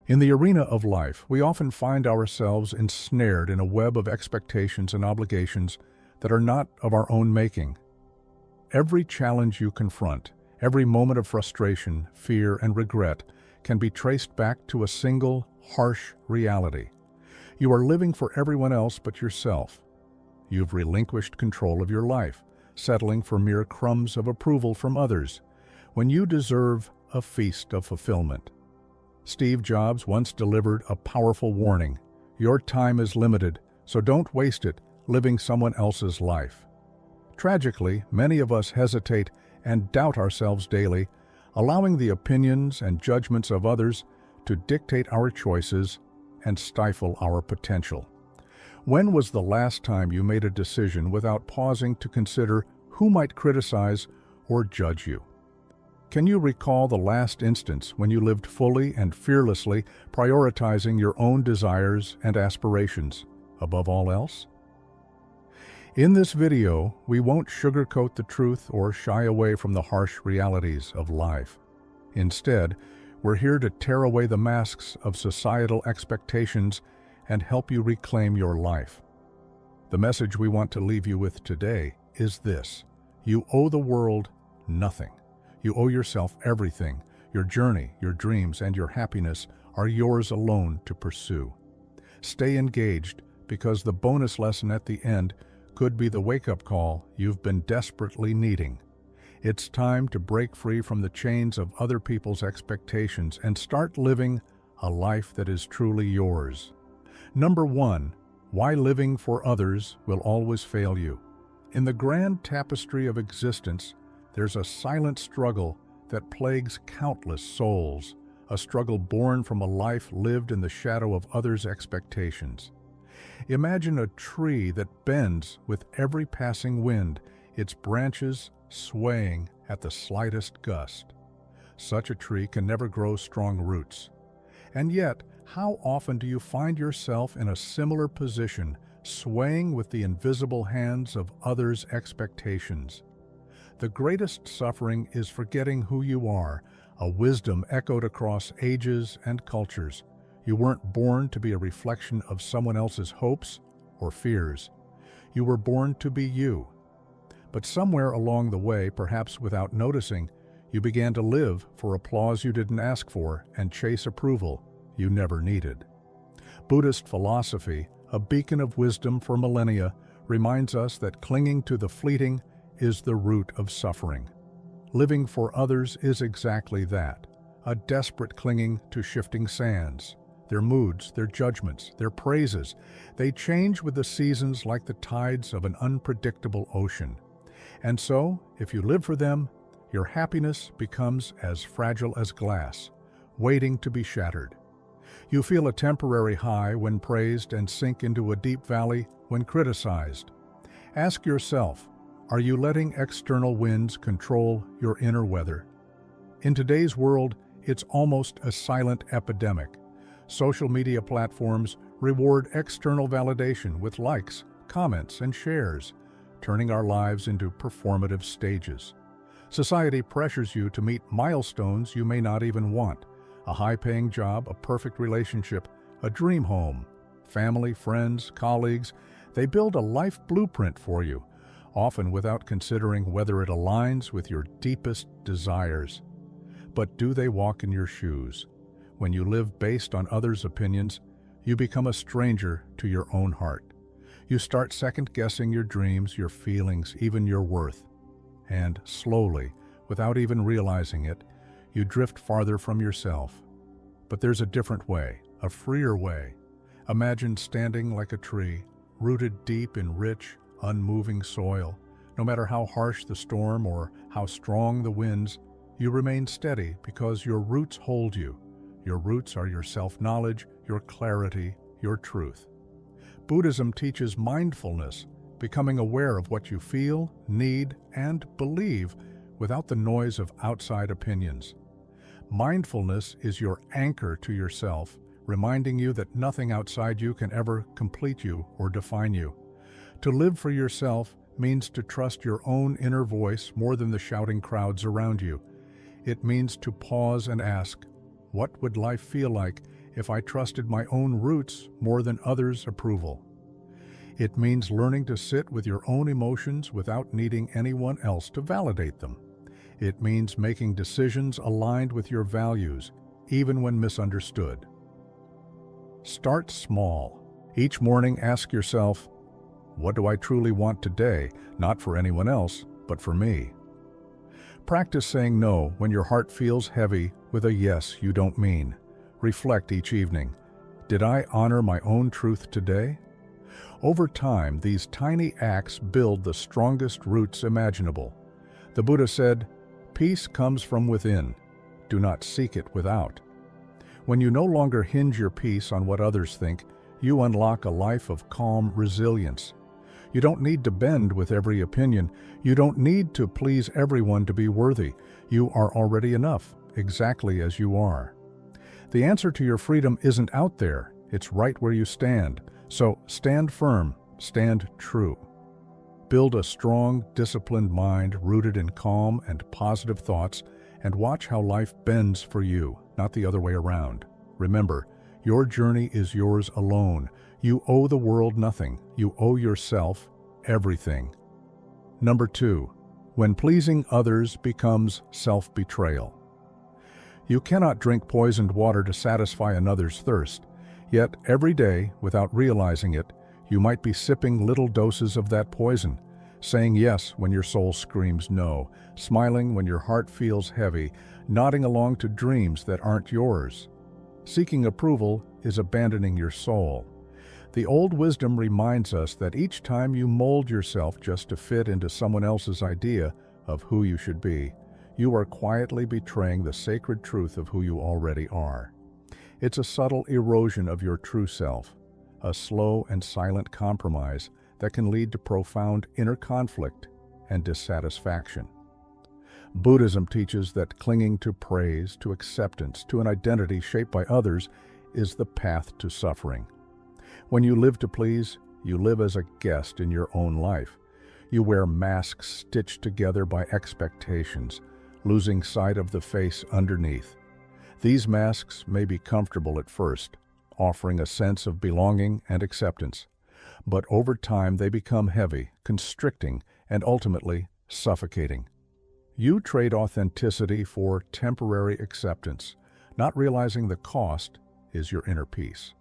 In the arena of life, we often find ourselves ensnared in a web of expectations and obligations that are not of our own making. Every challenge you confront, every moment of frustration, fear, and regret can be traced back to a single, harsh reality. You are living for everyone else but yourself. You've relinquished control of your life, settling for mere crumbs of approval from others, when you deserve a feast of fulfillment. Steve Jobs once delivered a powerful warning: your time is limited, so don't waste it living someone else's life. Tragically, many of us hesitate and doubt ourselves daily, allowing the opinions and judgments of others to dictate our choices and stifle our potential. When was the last time you made a decision without pausing to consider who might criticize or judge you? Can you recall the last instance when you lived fully and fearlessly, prioritizing your own desires and aspirations above all else? In this video, we won't sugarcoat the truth or shy away from the harsh realities of life. Instead, we're here to tear away the masks of societal expectations and help you reclaim your life. The message we want to leave you with today is this: you owe the world nothing. You owe yourself everything. Your journey, your dreams, and your happiness are yours alone to pursue. Stay engaged, because the bonus lesson at the end could be the wake-up call you've been desperately needing. It's time to break free from the chains of other people's expectations and start living a life that is truly yours. Number 1, why living for others will always fail you. In the grand tapestry of existence, there's a silent struggle that plagues countless souls, a struggle born from a life lived in the shadow of others' expectations. Imagine a tree that bends with every passing wind, its branches swaying at the slightest gust. Such a tree can never grow strong roots. And yet, how often do you find yourself in a similar position, swaying with the invisible hands of others' expectations? The greatest suffering is forgetting who you are, a wisdom echoed across ages and cultures. You weren't born to be a reflection of someone else's hopes or fears. You were born to be you. But somewhere along the way, perhaps without noticing, you began to live for applause you didn't ask for and chase approval you never needed. Buddhist philosophy, a beacon of wisdom for millennia, reminds us that clinging to the fleeting is the root of suffering. Living for others is exactly that, a desperate clinging to shifting sands. Their moods, their judgments, their praises, they change with the seasons like the tides of an unpredictable ocean. And so, if you live for them, your happiness becomes as fragile as glass, waiting to be shattered. You feel a temporary high when praised and sink into a deep valley when criticized. Ask yourself, are you letting external winds control your inner weather? In today's world, it's almost a silent epidemic. Social media platforms reward external validation with likes, comments, and shares, turning our lives into performative stages. Society pressures you to meet milestones you may not even want: a high-paying job, a perfect relationship, a dream home. Family, friends, colleagues, they build a life blueprint for you, often without considering whether it aligns with your deepest desires. But do they walk in your shoes? When you live based on others' opinions, you become a stranger to your own heart. You start second-guessing your dreams, your feelings, even your worth. And slowly, without even realizing it, you drift farther from yourself. But there's a different way, a freer way. Imagine standing like a tree, rooted deep in rich, unmoving soil. No matter how harsh the storm or how strong the winds, you remain steady because your roots hold you. Your roots are your self-knowledge, your clarity, your truth. Buddhism teaches mindfulness, becoming aware of what you feel, need, and believe without the noise of outside opinions. Mindfulness is your anchor to yourself, reminding you that nothing outside you can ever complete you or define you. To live for yourself means to trust your own inner voice more than the shouting crowds around you. It means to pause and ask, what would life feel like if I trusted my own roots more than others' approval. It means learning to sit with your own emotions without needing anyone else to validate them. It means making decisions aligned with your values, even when misunderstood. Start small. Each morning ask yourself, what do I truly want today, not for anyone else, but for me? Practice saying no when your heart feels heavy with a yes you don't mean. Reflect each evening. Did I honor my own truth today? Over time, these tiny acts build the strongest roots imaginable. The Buddha said, "Peace comes from within. Do not seek it without." When you no longer hinge your peace on what others think, you unlock a life of calm resilience. You don't need to bend with every opinion. You don't need to please everyone to be worthy. You are already enough, exactly as you are. The answer to your freedom isn't out there. It's right where you stand. So stand firm, stand true. Build a strong, disciplined mind rooted in calm and positive thoughts, and watch how life bends for you, not the other way around. Remember, your journey is yours alone. You owe the world nothing. You owe yourself everything. Number 2, when pleasing others becomes self-betrayal. You cannot drink poisoned water to satisfy another's thirst. Yet every day, without realizing it, you might be sipping little doses of that poison, saying yes when your soul screams no, smiling when your heart feels heavy, nodding along to dreams that aren't yours. Seeking approval is abandoning your soul. The old wisdom reminds us that each time you mold yourself just to fit into someone else's idea of who you should be, you are quietly betraying the sacred truth of who you already are. It's a subtle erosion of your true self, a slow and silent compromise that can lead to profound inner conflict and dissatisfaction. Buddhism teaches that clinging to praise, to acceptance, to an identity shaped by others is the path to suffering. When you live to please, you live as a guest in your own life. You wear masks stitched together by expectations, losing sight of the face underneath. These masks may be comfortable at first, offering a sense of belonging and acceptance. But over time they become heavy, constricting, and ultimately suffocating. You trade authenticity for temporary acceptance, not realizing the cost is your inner peace.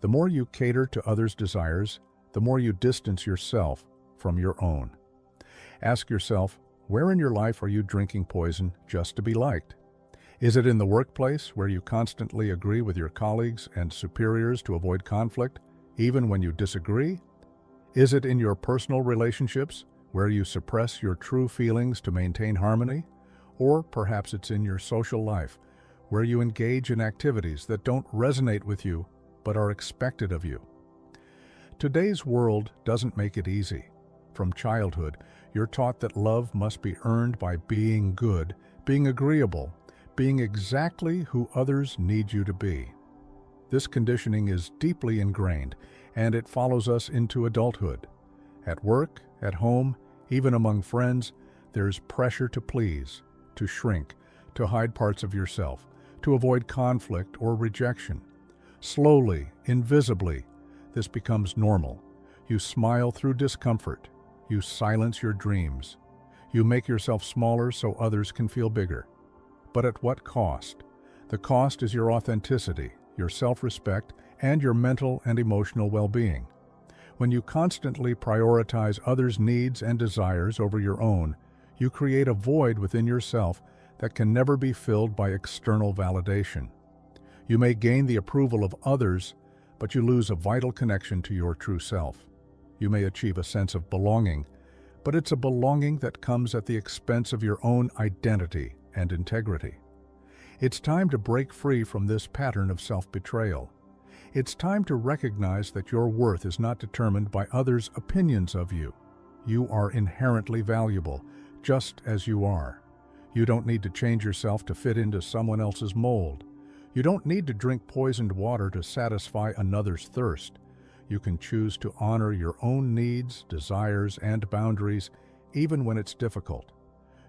The more you cater to others' desires, the more you distance yourself from your own. Ask yourself, where in your life are you drinking poison just to be liked? Is it in the workplace, where you constantly agree with your colleagues and superiors to avoid conflict, even when you disagree? Is it in your personal relationships, where you suppress your true feelings to maintain harmony? Or perhaps it's in your social life, where you engage in activities that don't resonate with you but are expected of you. Today's world doesn't make it easy. From childhood, you're taught that love must be earned by being good, being agreeable, being exactly who others need you to be. This conditioning is deeply ingrained, and it follows us into adulthood. At work, at home, even among friends, there's pressure to please, to shrink, to hide parts of yourself, to avoid conflict or rejection. Slowly, invisibly, this becomes normal. You smile through discomfort. You silence your dreams. You make yourself smaller so others can feel bigger. But at what cost? The cost is your authenticity, your self-respect, and your mental and emotional well-being. When you constantly prioritize others' needs and desires over your own, you create a void within yourself that can never be filled by external validation. You may gain the approval of others, but you lose a vital connection to your true self. You may achieve a sense of belonging, but it's a belonging that comes at the expense of your own identity and integrity. It's time to break free from this pattern of self-betrayal. It's time to recognize that your worth is not determined by others' opinions of you. You are inherently valuable, just as you are. You don't need to change yourself to fit into someone else's mold. You don't need to drink poisoned water to satisfy another's thirst. You can choose to honor your own needs, desires, and boundaries, even when it's difficult.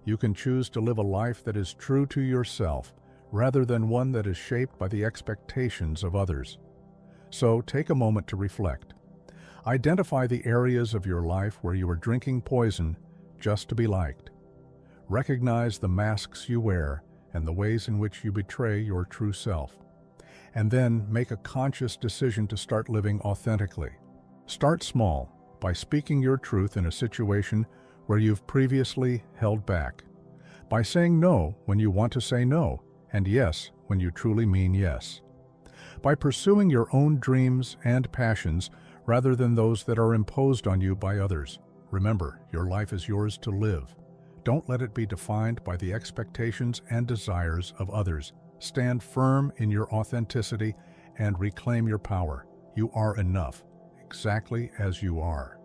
You can choose to live a life that is true to yourself, rather than one that is shaped by the expectations of others. So take a moment to reflect. Identify the areas of your life where you are drinking poison just to be liked. Recognize the masks you wear and the ways in which you betray your true self. And then make a conscious decision to start living authentically. Start small by speaking your truth in a situation where you've previously held back. By saying no when you want to say no, and yes when you truly mean yes. By pursuing your own dreams and passions rather than those that are imposed on you by others. Remember, your life is yours to live. Don't let it be defined by the expectations and desires of others. Stand firm in your authenticity and reclaim your power. You are enough, exactly as you are.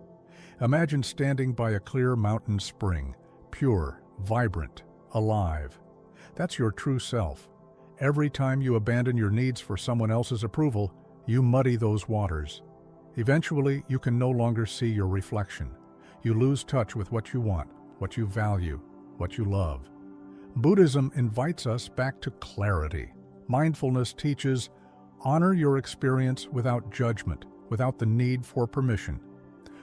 Imagine standing by a clear mountain spring, pure, vibrant, alive. That's your true self. Every time you abandon your needs for someone else's approval, you muddy those waters. Eventually, you can no longer see your reflection. You lose touch with what you want, what you value, what you love. Buddhism invites us back to clarity. Mindfulness teaches, honor your experience without judgment, without the need for permission.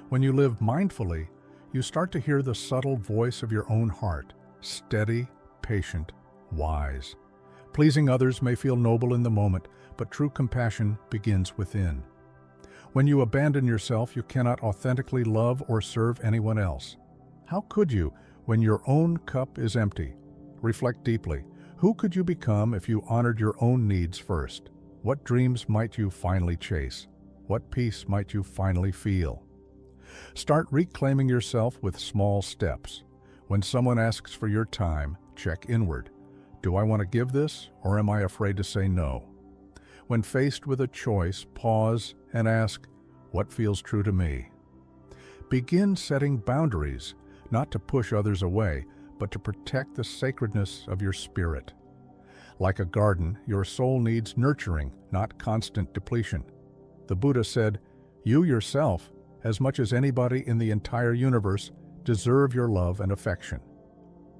When you live mindfully, you start to hear the subtle voice of your own heart, steady, patient, wise. Pleasing others may feel noble in the moment, but true compassion begins within. When you abandon yourself, you cannot authentically love or serve anyone else. How could you when your own cup is empty? Reflect deeply. Who could you become if you honored your own needs first? What dreams might you finally chase? What peace might you finally feel? Start reclaiming yourself with small steps. When someone asks for your time, check inward. Do I want to give this, or am I afraid to say no? When faced with a choice, pause and ask, what feels true to me? Begin setting boundaries, not to push others away, but to protect the sacredness of your spirit. Like a garden, your soul needs nurturing, not constant depletion. The Buddha said, you yourself, as much as anybody in the entire universe, deserve your love and affection.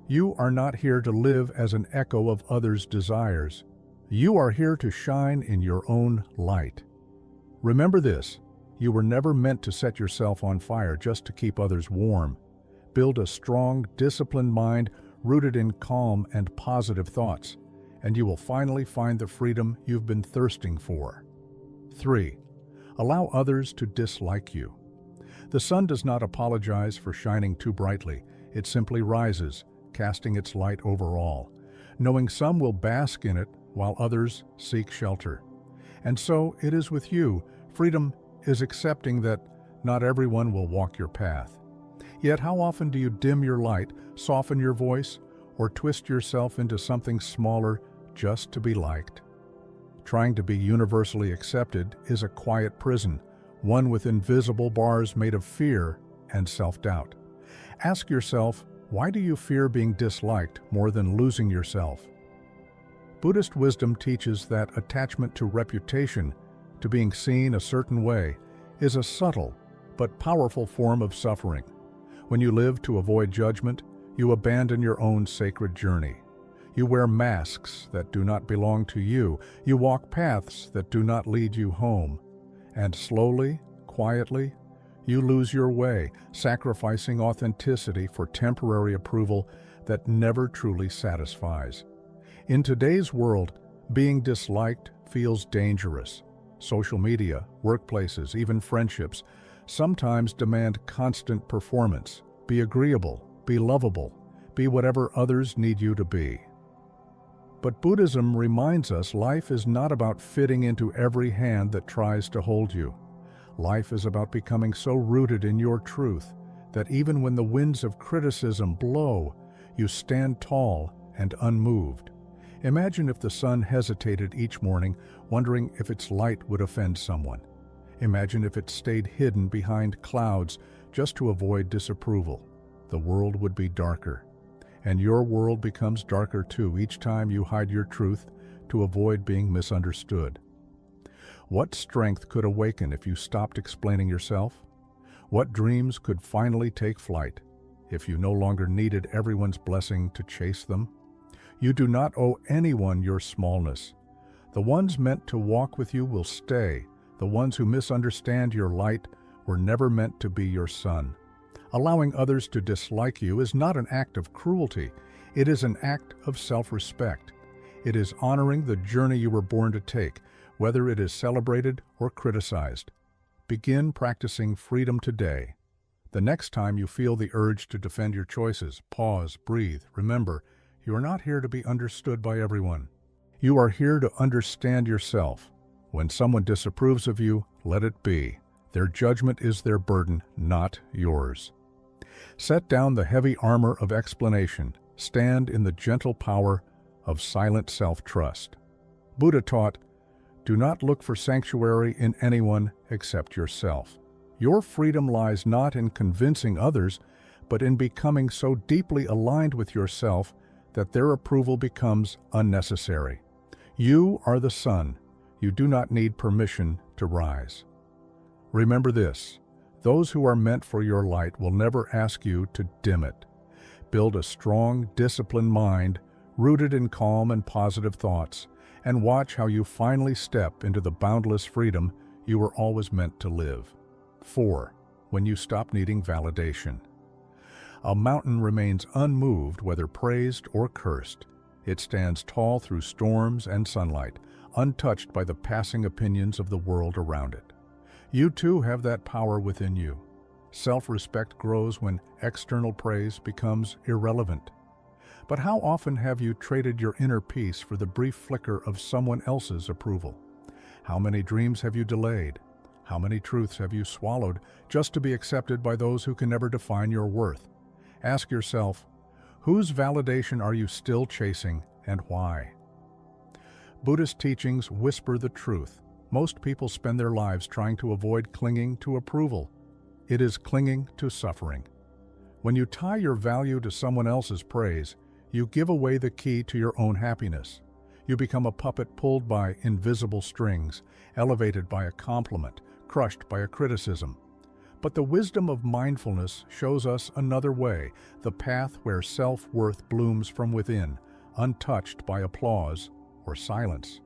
You are not here to live as an echo of others' desires. You are here to shine in your own light. Remember this, you were never meant to set yourself on fire just to keep others warm. Build a strong, disciplined mind rooted in calm and positive thoughts, and you will finally find the freedom you've been thirsting for. 3. Allow others to dislike you. The sun does not apologize for shining too brightly. It simply rises, casting its light over all, knowing some will bask in it while others seek shelter. And so it is with you. Freedom is accepting that not everyone will walk your path. Yet how often do you dim your light, soften your voice, or twist yourself into something smaller just to be liked? Trying to be universally accepted is a quiet prison, one with invisible bars made of fear and self-doubt. Ask yourself, why do you fear being disliked more than losing yourself? Buddhist wisdom teaches that attachment to reputation, to being seen a certain way, is a subtle but powerful form of suffering. When you live to avoid judgment, you abandon your own sacred journey. You wear masks that do not belong to you. You walk paths that do not lead you home. And slowly, quietly, you lose your way, sacrificing authenticity for temporary approval that never truly satisfies. In today's world, being disliked feels dangerous. Social media, workplaces, even friendships sometimes demand constant performance. Be agreeable, be lovable, be whatever others need you to be. But Buddhism reminds us life is not about fitting into every hand that tries to hold you. Life is about becoming so rooted in your truth that even when the winds of criticism blow, you stand tall and unmoved. Imagine if the sun hesitated each morning, wondering if its light would offend someone. Imagine if it stayed hidden behind clouds just to avoid disapproval. The world would be darker. And your world becomes darker too each time you hide your truth to avoid being misunderstood. What strength could awaken if you stopped explaining yourself? What dreams could finally take flight if you no longer needed everyone's blessing to chase them? You do not owe anyone your smallness. The ones meant to walk with you will stay. The ones who misunderstand your light were never meant to be your sun. Allowing others to dislike you is not an act of cruelty. It is an act of self-respect. It is honoring the journey you were born to take, whether it is celebrated or criticized. Begin practicing freedom today. The next time you feel the urge to defend your choices, pause, breathe. Remember, you are not here to be understood by everyone. You are here to understand yourself. When someone disapproves of you, let it be. Their judgment is their burden, not yours. Set down the heavy armor of explanation. Stand in the gentle power of silent self-trust. Buddha taught, do not look for sanctuary in anyone except yourself. Your freedom lies not in convincing others, but in becoming so deeply aligned with yourself that their approval becomes unnecessary. You are the sun. You do not need permission to rise. Remember this, those who are meant for your light will never ask you to dim it. Build a strong, disciplined mind, rooted in calm and positive thoughts, and watch how you finally step into the boundless freedom you were always meant to live. 4. When you stop needing validation. A mountain remains unmoved whether praised or cursed. It stands tall through storms and sunlight, untouched by the passing opinions of the world around it. You too have that power within you. Self-respect grows when external praise becomes irrelevant. But how often have you traded your inner peace for the brief flicker of someone else's approval? How many dreams have you delayed? How many truths have you swallowed just to be accepted by those who can never define your worth? Ask yourself, whose validation are you still chasing and why? Buddhist teachings whisper the truth. Most people spend their lives trying to avoid clinging to approval. It is clinging to suffering. When you tie your value to someone else's praise, you give away the key to your own happiness. You become a puppet pulled by invisible strings, elevated by a compliment, crushed by a criticism. But the wisdom of mindfulness shows us another way, the path where self-worth blooms from within, untouched by applause or silence.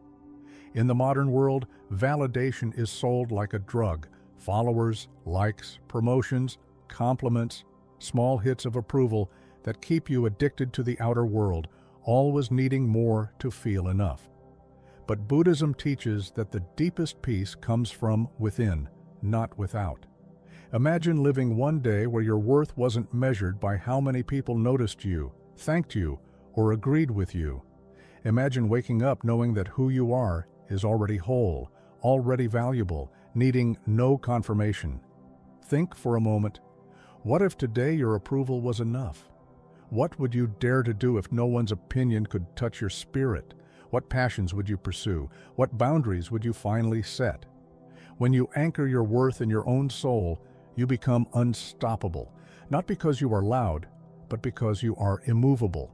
In the modern world, validation is sold like a drug. Followers, likes, promotions, compliments, small hits of approval that keep you addicted to the outer world, always needing more to feel enough. But Buddhism teaches that the deepest peace comes from within, not without. Imagine living one day where your worth wasn't measured by how many people noticed you, thanked you, or agreed with you. Imagine waking up knowing that who you are is already whole, already valuable, needing no confirmation. Think for a moment, what if today your approval was enough? What would you dare to do if no one's opinion could touch your spirit? What passions would you pursue? What boundaries would you finally set? When you anchor your worth in your own soul, you become unstoppable, not because you are loud, but because you are immovable.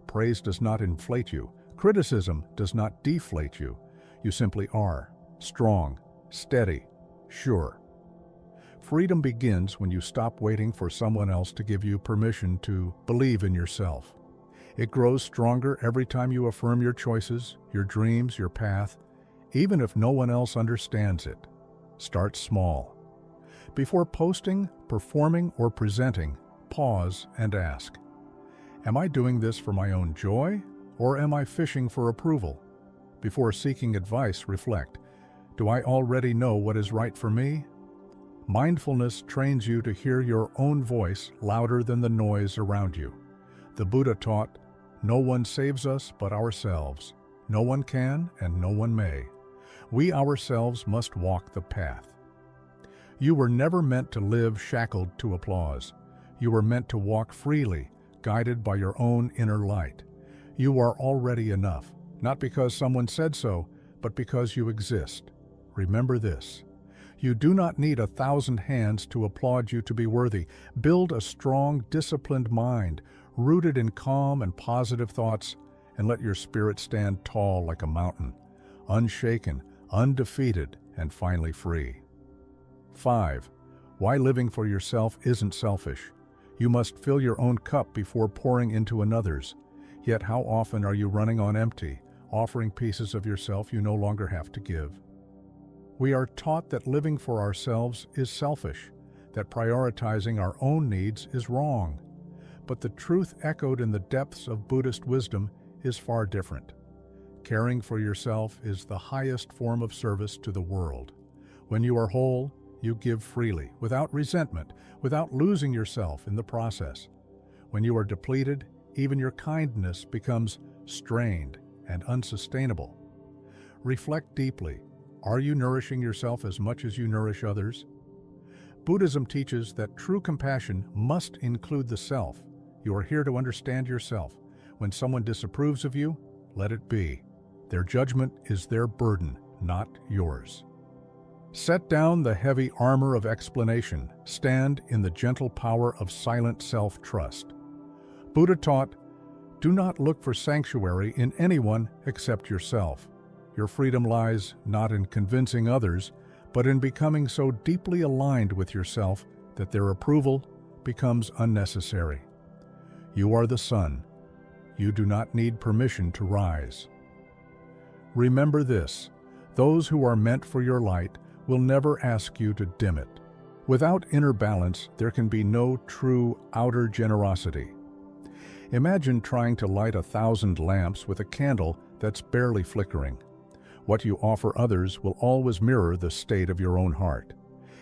Praise does not inflate you. Criticism does not deflate you. You simply are, strong, steady, sure. Freedom begins when you stop waiting for someone else to give you permission to believe in yourself. It grows stronger every time you affirm your choices, your dreams, your path, even if no one else understands it. Start small. Before posting, performing, or presenting, pause and ask, am I doing this for my own joy, or am I fishing for approval? Before seeking advice, reflect, do I already know what is right for me? Mindfulness trains you to hear your own voice louder than the noise around you. The Buddha taught, no one saves us but ourselves. No one can and no one may. We ourselves must walk the path. You were never meant to live shackled to applause. You were meant to walk freely, guided by your own inner light. You are already enough, not because someone said so, but because you exist. Remember this. You do not need 1,000 hands to applaud you to be worthy. Build a strong, disciplined mind, rooted in calm and positive thoughts, and let your spirit stand tall like a mountain, unshaken, undefeated, and finally free. 5. Why living for yourself isn't selfish. You must fill your own cup before pouring into another's. Yet how often are you running on empty, offering pieces of yourself you no longer have to give? We are taught that living for ourselves is selfish, that prioritizing our own needs is wrong. But the truth echoed in the depths of Buddhist wisdom is far different. Caring for yourself is the highest form of service to the world. When you are whole, you give freely, without resentment, without losing yourself in the process. When you are depleted, even your kindness becomes strained and unsustainable. Reflect deeply. Are you nourishing yourself as much as you nourish others? Buddhism teaches that true compassion must include the self. You are here to understand yourself. When someone disapproves of you, let it be. Their judgment is their burden, not yours. Set down the heavy armor of explanation. Stand in the gentle power of silent self-trust. Buddha taught, do not look for sanctuary in anyone except yourself. Your freedom lies not in convincing others, but in becoming so deeply aligned with yourself that their approval becomes unnecessary. You are the sun. You do not need permission to rise. Remember this, those who are meant for your light will never ask you to dim it. Without inner balance, there can be no true outer generosity. Imagine trying to light 1,000 lamps with a candle that's barely flickering. What you offer others will always mirror the state of your own heart.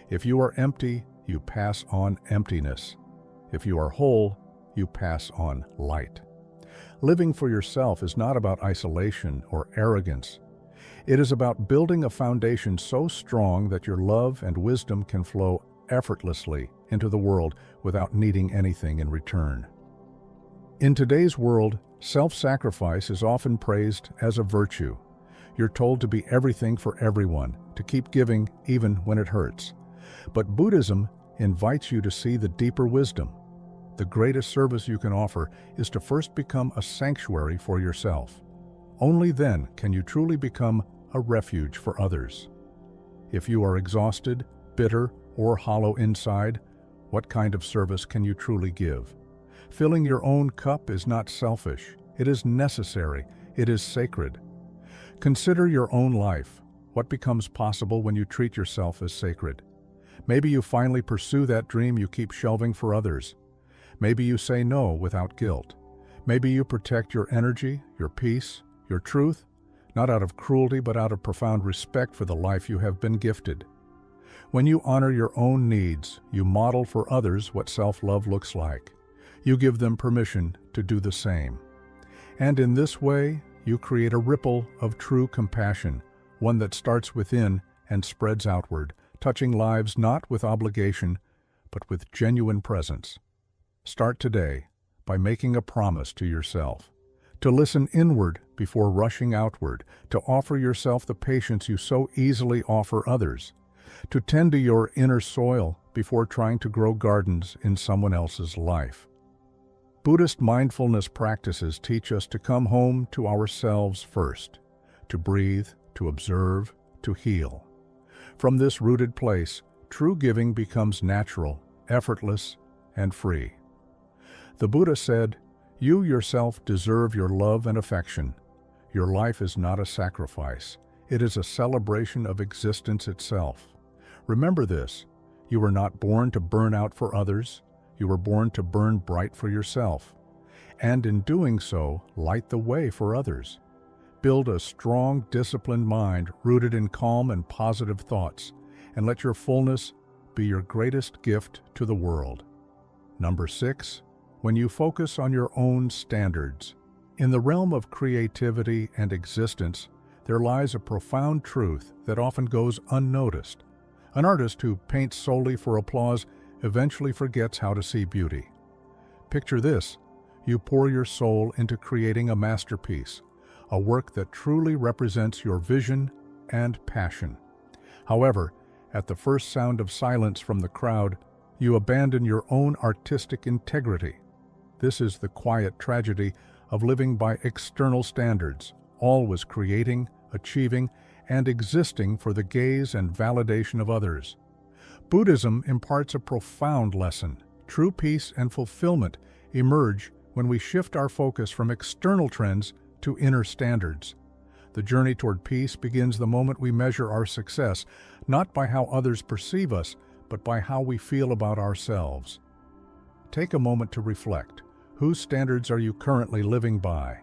If you are empty, you pass on emptiness. If you are whole, you pass on light. Living for yourself is not about isolation or arrogance. It is about building a foundation so strong that your love and wisdom can flow effortlessly into the world without needing anything in return. In today's world, self-sacrifice is often praised as a virtue. You're told to be everything for everyone, to keep giving even when it hurts. But Buddhism invites you to see the deeper wisdom. The greatest service you can offer is to first become a sanctuary for yourself. Only then can you truly become a refuge for others. If you are exhausted, bitter, or hollow inside, what kind of service can you truly give? Filling your own cup is not selfish. It is necessary. It is sacred. Consider your own life. What becomes possible when you treat yourself as sacred? Maybe you finally pursue that dream you keep shelving for others. Maybe you say no without guilt. Maybe you protect your energy, your peace, your truth, not out of cruelty but out of profound respect for the life you have been gifted. When you honor your own needs, you model for others what self-love looks like. You give them permission to do the same. And in this way, you create a ripple of true compassion, one that starts within and spreads outward, touching lives not with obligation, but with genuine presence. Start today by making a promise to yourself, to listen inward before rushing outward, to offer yourself the patience you so easily offer others, to tend to your inner soil before trying to grow gardens in someone else's life. Buddhist mindfulness practices teach us to come home to ourselves first, to breathe, to observe, to heal. From this rooted place, true giving becomes natural, effortless, and free. The Buddha said, "You yourself deserve your love and affection. Your life is not a sacrifice. It is a celebration of existence itself. Remember this, you were not born to burn out for others. You were born to burn bright for yourself, and in doing so, light the way for others. Build a strong, disciplined mind rooted in calm and positive thoughts, and let your fullness be your greatest gift to the world." Number 6, when you focus on your own standards. In the realm of creativity and existence, there lies a profound truth that often goes unnoticed. An artist who paints solely for applause eventually forgets how to see beauty. Picture this, you pour your soul into creating a masterpiece, a work that truly represents your vision and passion. However, at the first sound of silence from the crowd, you abandon your own artistic integrity. This is the quiet tragedy of living by external standards, always creating, achieving, and existing for the gaze and validation of others. Buddhism imparts a profound lesson. True peace and fulfillment emerge when we shift our focus from external trends to inner standards. The journey toward peace begins the moment we measure our success, not by how others perceive us, but by how we feel about ourselves. Take a moment to reflect. Whose standards are you currently living by?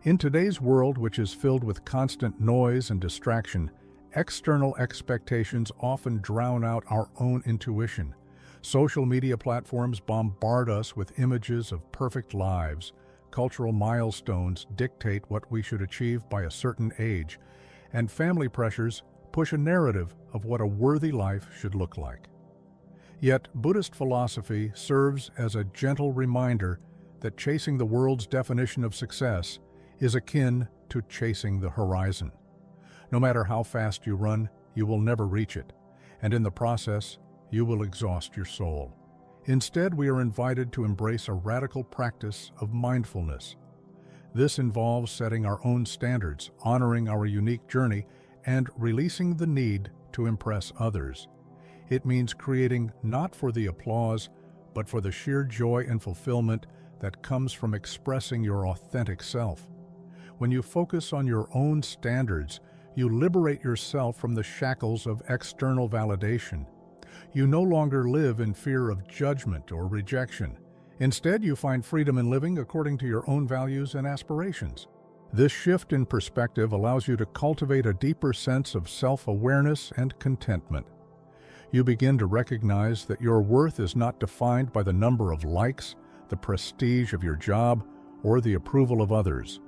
In today's world, which is filled with constant noise and distraction, external expectations often drown out our own intuition. Social media platforms bombard us with images of perfect lives. Cultural milestones dictate what we should achieve by a certain age, and family pressures push a narrative of what a worthy life should look like. Yet, Buddhist philosophy serves as a gentle reminder that chasing the world's definition of success is akin to chasing the horizon. No matter how fast you run, you will never reach it, and in the process, you will exhaust your soul. Instead, we are invited to embrace a radical practice of mindfulness. This involves setting our own standards, honoring our unique journey, and releasing the need to impress others. It means creating not for the applause, but for the sheer joy and fulfillment that comes from expressing your authentic self. When you focus on your own standards, you liberate yourself from the shackles of external validation. You no longer live in fear of judgment or rejection. Instead, you find freedom in living according to your own values and aspirations. This shift in perspective allows you to cultivate a deeper sense of self-awareness and contentment. You begin to recognize that your worth is not defined by the number of likes, the prestige of your job, or the approval of others.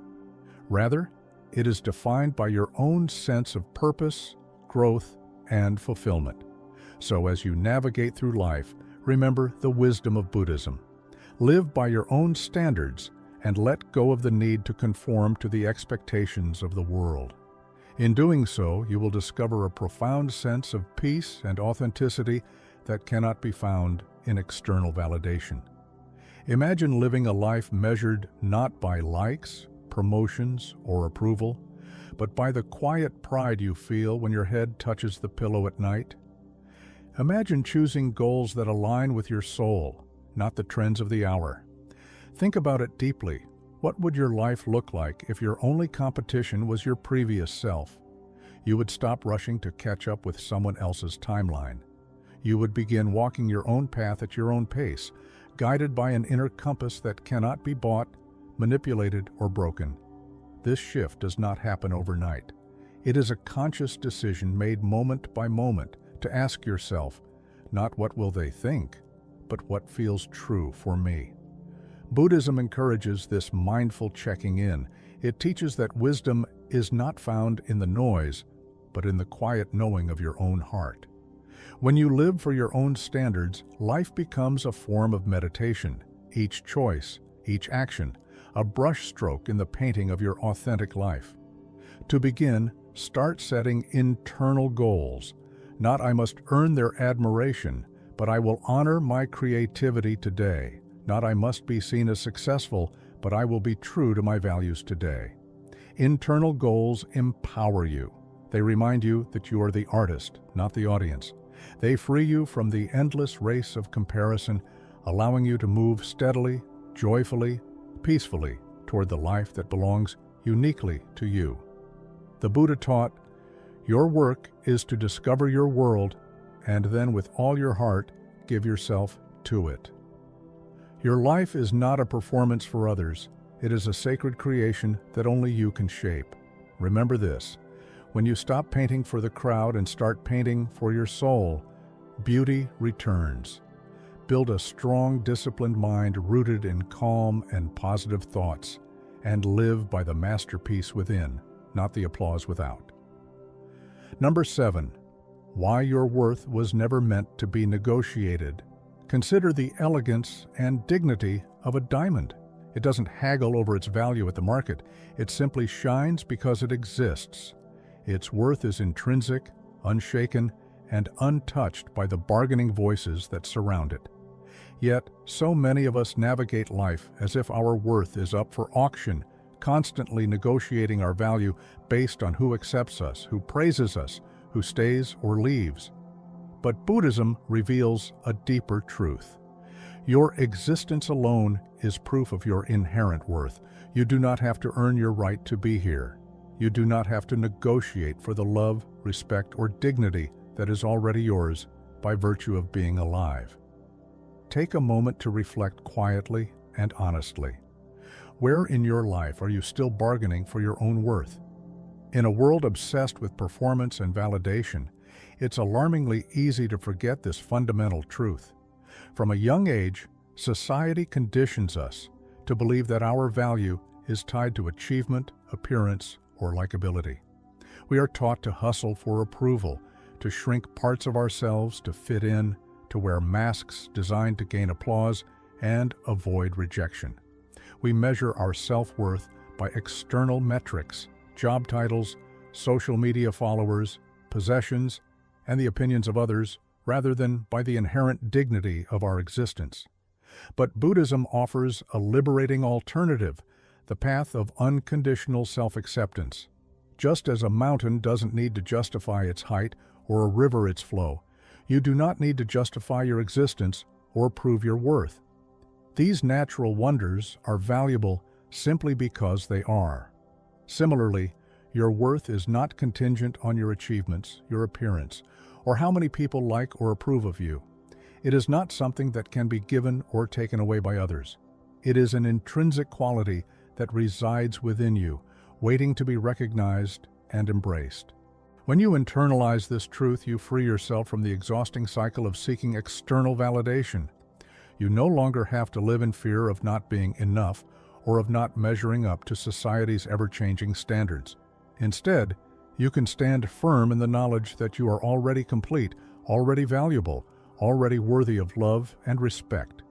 Rather, it is defined by your own sense of purpose, growth, and fulfillment. So as you navigate through life, remember the wisdom of Buddhism. Live by your own standards and let go of the need to conform to the expectations of the world. In doing so, you will discover a profound sense of peace and authenticity that cannot be found in external validation. Imagine living a life measured not by likes, promotions, or approval, but by the quiet pride you feel when your head touches the pillow at night. Imagine choosing goals that align with your soul, not the trends of the hour. Think about it deeply. What would your life look like if your only competition was your previous self? You would stop rushing to catch up with someone else's timeline. You would begin walking your own path at your own pace, guided by an inner compass that cannot be bought, manipulated, or broken. This shift does not happen overnight. It is a conscious decision made moment by moment to ask yourself, not what will they think, but what feels true for me. Buddhism encourages this mindful checking in. It teaches that wisdom is not found in the noise, but in the quiet knowing of your own heart. When you live for your own standards, life becomes a form of meditation. Each choice, each action, a brushstroke in the painting of your authentic life. To begin, start setting internal goals. Not I must earn their admiration, but I will honor my creativity today. Not I must be seen as successful, but I will be true to my values today. Internal goals empower you. They remind you that you are the artist, not the audience. They free you from the endless race of comparison, allowing you to move steadily, joyfully, peacefully toward the life that belongs uniquely to you. The Buddha taught, your work is to discover your world and then with all your heart give yourself to it. Your life is not a performance for others. It is a sacred creation that only you can shape. Remember this, when you stop painting for the crowd and start painting for your soul, beauty returns. Build a strong, disciplined mind rooted in calm and positive thoughts, and live by the masterpiece within, not the applause without. Number 7, why your worth was never meant to be negotiated. Consider the elegance and dignity of a diamond. It doesn't haggle over its value at the market. It simply shines because it exists. Its worth is intrinsic, unshaken, and untouched by the bargaining voices that surround it. Yet, so many of us navigate life as if our worth is up for auction, constantly negotiating our value based on who accepts us, who praises us, who stays or leaves. But Buddhism reveals a deeper truth. Your existence alone is proof of your inherent worth. You do not have to earn your right to be here. You do not have to negotiate for the love, respect, or dignity that is already yours by virtue of being alive. Take a moment to reflect quietly and honestly. Where in your life are you still bargaining for your own worth? In a world obsessed with performance and validation, it's alarmingly easy to forget this fundamental truth. From a young age, society conditions us to believe that our value is tied to achievement, appearance, or likability. We are taught to hustle for approval, to shrink parts of ourselves to fit in, to wear masks designed to gain applause and avoid rejection. We measure our self-worth by external metrics, job titles, social media followers, possessions, and the opinions of others, rather than by the inherent dignity of our existence. But Buddhism offers a liberating alternative, the path of unconditional self-acceptance. Just as a mountain doesn't need to justify its height or a river its flow, you do not need to justify your existence or prove your worth. These natural wonders are valuable simply because they are. Similarly, your worth is not contingent on your achievements, your appearance, or how many people like or approve of you. It is not something that can be given or taken away by others. It is an intrinsic quality that resides within you, waiting to be recognized and embraced. When you internalize this truth, you free yourself from the exhausting cycle of seeking external validation. You no longer have to live in fear of not being enough or of not measuring up to society's ever-changing standards. Instead, you can stand firm in the knowledge that you are already complete, already valuable, already worthy of love and respect.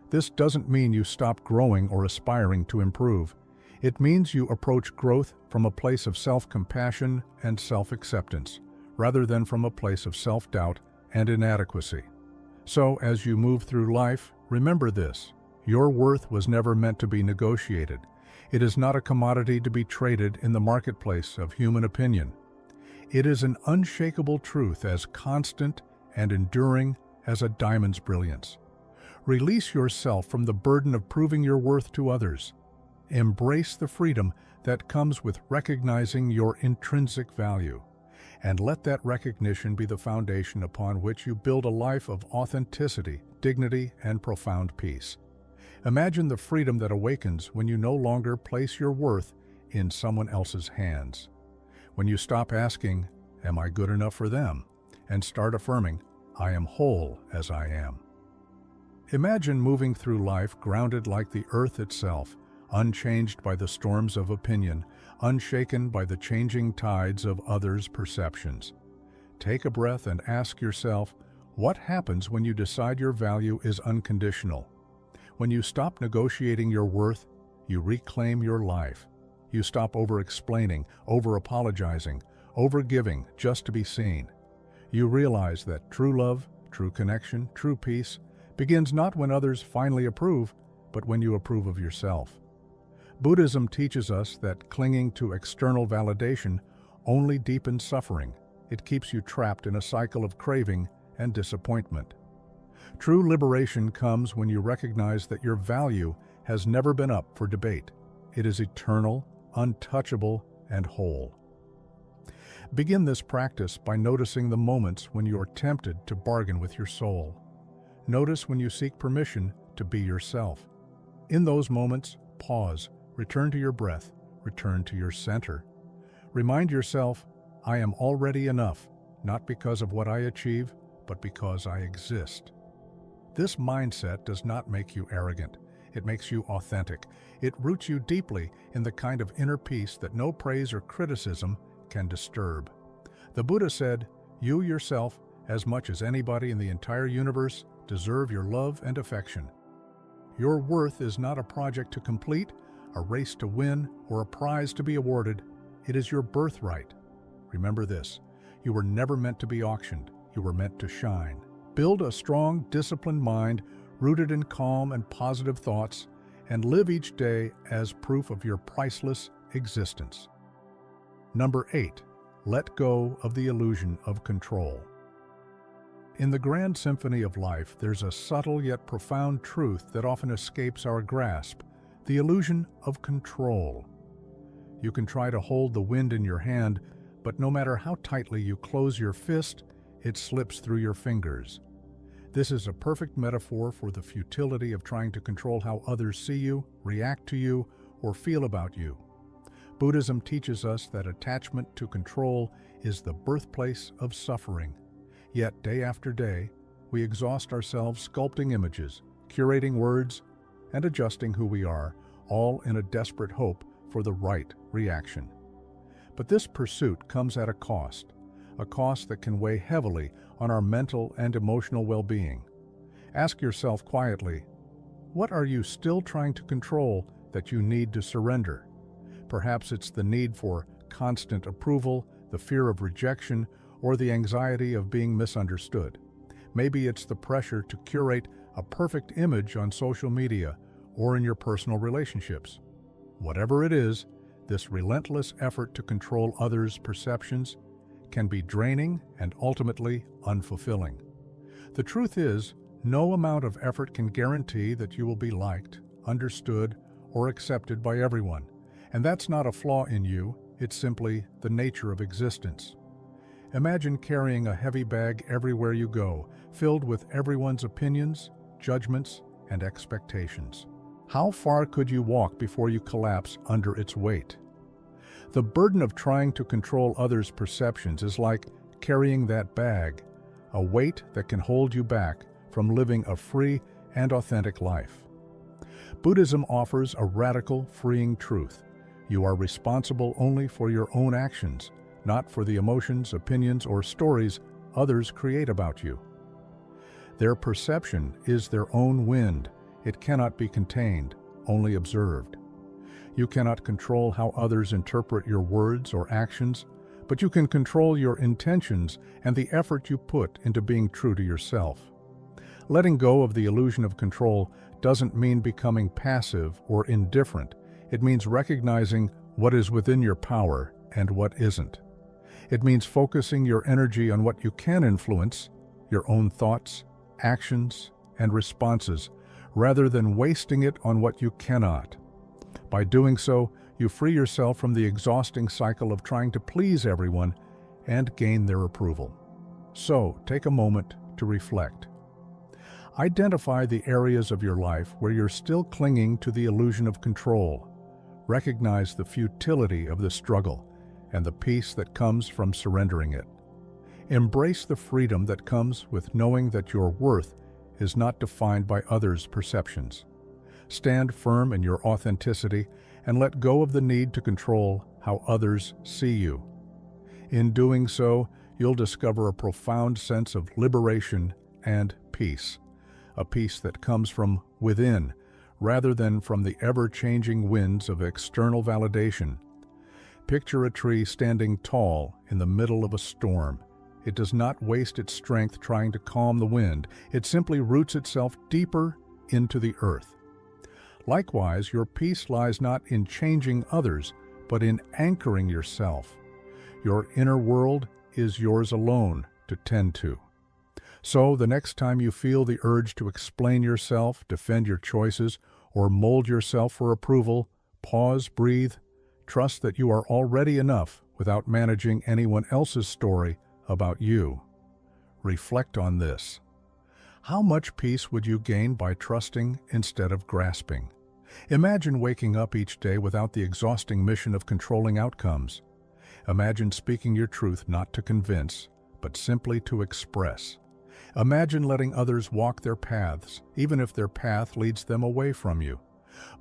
This doesn't mean you stop growing or aspiring to improve. It means you approach growth from a place of self-compassion and self-acceptance, rather than from a place of self-doubt and inadequacy. So, as you move through life, remember this: your worth was never meant to be negotiated. It is not a commodity to be traded in the marketplace of human opinion. It is an unshakable truth, as constant and enduring as a diamond's brilliance. Release yourself from the burden of proving your worth to others. Embrace the freedom that comes with recognizing your intrinsic value, and let that recognition be the foundation upon which you build a life of authenticity, dignity, and profound peace. Imagine the freedom that awakens when you no longer place your worth in someone else's hands. When you stop asking, "Am I good enough for them?" and start affirming, "I am whole as I am." Imagine moving through life grounded like the earth itself, unchanged by the storms of opinion, unshaken by the changing tides of others' perceptions. Take a breath and ask yourself, what happens when you decide your value is unconditional? When you stop negotiating your worth, you reclaim your life. You stop over-explaining, over-apologizing, over-giving just to be seen. You realize that true love, true connection, true peace begins not when others finally approve, but when you approve of yourself. Buddhism teaches us that clinging to external validation only deepens suffering. It keeps you trapped in a cycle of craving and disappointment. True liberation comes when you recognize that your value has never been up for debate. It is eternal, untouchable, and whole. Begin this practice by noticing the moments when you are tempted to bargain with your soul. Notice when you seek permission to be yourself. In those moments, pause, return to your breath, return to your center. Remind yourself, I am already enough, not because of what I achieve, but because I exist. This mindset does not make you arrogant. It makes you authentic. It roots you deeply in the kind of inner peace that no praise or criticism can disturb. The Buddha said, "You yourself, as much as anybody in the entire universe, deserve your love and affection." Your worth is not a project to complete, a race to win, or a prize to be awarded. It is your birthright. Remember this: you were never meant to be auctioned. You were meant to shine. Build a strong, disciplined mind rooted in calm and positive thoughts, and live each day as proof of your priceless existence. Number 8. Let go of the illusion of control. In the grand symphony of life, there's a subtle yet profound truth that often escapes our grasp: the illusion of control. You can try to hold the wind in your hand, but no matter how tightly you close your fist, it slips through your fingers. This is a perfect metaphor for the futility of trying to control how others see you, react to you, or feel about you. Buddhism teaches us that attachment to control is the birthplace of suffering. Yet, day after day, we exhaust ourselves sculpting images, curating words, and adjusting who we are, all in a desperate hope for the right reaction. But this pursuit comes at a cost that can weigh heavily on our mental and emotional well-being. Ask yourself quietly, what are you still trying to control that you need to surrender? Perhaps it's the need for constant approval, the fear of rejection, or the anxiety of being misunderstood. Maybe it's the pressure to curate a perfect image on social media or in your personal relationships. Whatever it is, this relentless effort to control others' perceptions can be draining and ultimately unfulfilling. The truth is, no amount of effort can guarantee that you will be liked, understood, or accepted by everyone. And that's not a flaw in you, it's simply the nature of existence. Imagine carrying a heavy bag everywhere you go, filled with everyone's opinions, judgments, and expectations. How far could you walk before you collapse under its weight? The burden of trying to control others' perceptions is like carrying that bag, a weight that can hold you back from living a free and authentic life. Buddhism offers a radical, freeing truth. You are responsible only for your own actions, not for the emotions, opinions, or stories others create about you. Their perception is their own wind. It cannot be contained, only observed. You cannot control how others interpret your words or actions, but you can control your intentions and the effort you put into being true to yourself. Letting go of the illusion of control doesn't mean becoming passive or indifferent. It means recognizing what is within your power and what isn't. It means focusing your energy on what you can influence, your own thoughts, actions, and responses, rather than wasting it on what you cannot. By doing so, you free yourself from the exhausting cycle of trying to please everyone and gain their approval. So, take a moment to reflect. Identify the areas of your life where you're still clinging to the illusion of control. Recognize the futility of the struggle and the peace that comes from surrendering it. Embrace the freedom that comes with knowing that your worth is not defined by others' perceptions. Stand firm in your authenticity and let go of the need to control how others see you. In doing so, you'll discover a profound sense of liberation and peace, a peace that comes from within, rather than from the ever-changing winds of external validation. Picture a tree standing tall in the middle of a storm. It does not waste its strength trying to calm the wind. It simply roots itself deeper into the earth. Likewise, your peace lies not in changing others, but in anchoring yourself. Your inner world is yours alone to tend to. So, the next time you feel the urge to explain yourself, defend your choices, or mold yourself for approval, pause, breathe, trust that you are already enough without managing anyone else's story about you. Reflect on this. How much peace would you gain by trusting instead of grasping? Imagine waking up each day without the exhausting mission of controlling outcomes. Imagine speaking your truth not to convince, but simply to express. Imagine letting others walk their paths, even if their path leads them away from you.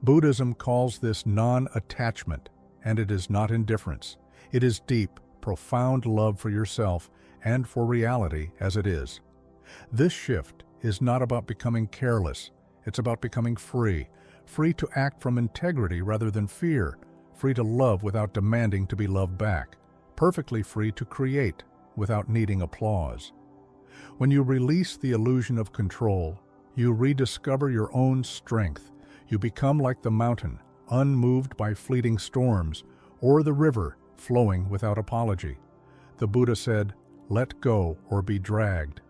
Buddhism calls this non-attachment, and it is not indifference. It is deep, profound love for yourself and for reality as it is. This shift is not about becoming careless. It's about becoming free, free to act from integrity rather than fear, free to love without demanding to be loved back, perfectly free to create without needing applause. When you release the illusion of control, you rediscover your own strength. You become like the mountain, unmoved by fleeting storms, or the river, flowing without apology. The Buddha said, "Let go or be dragged."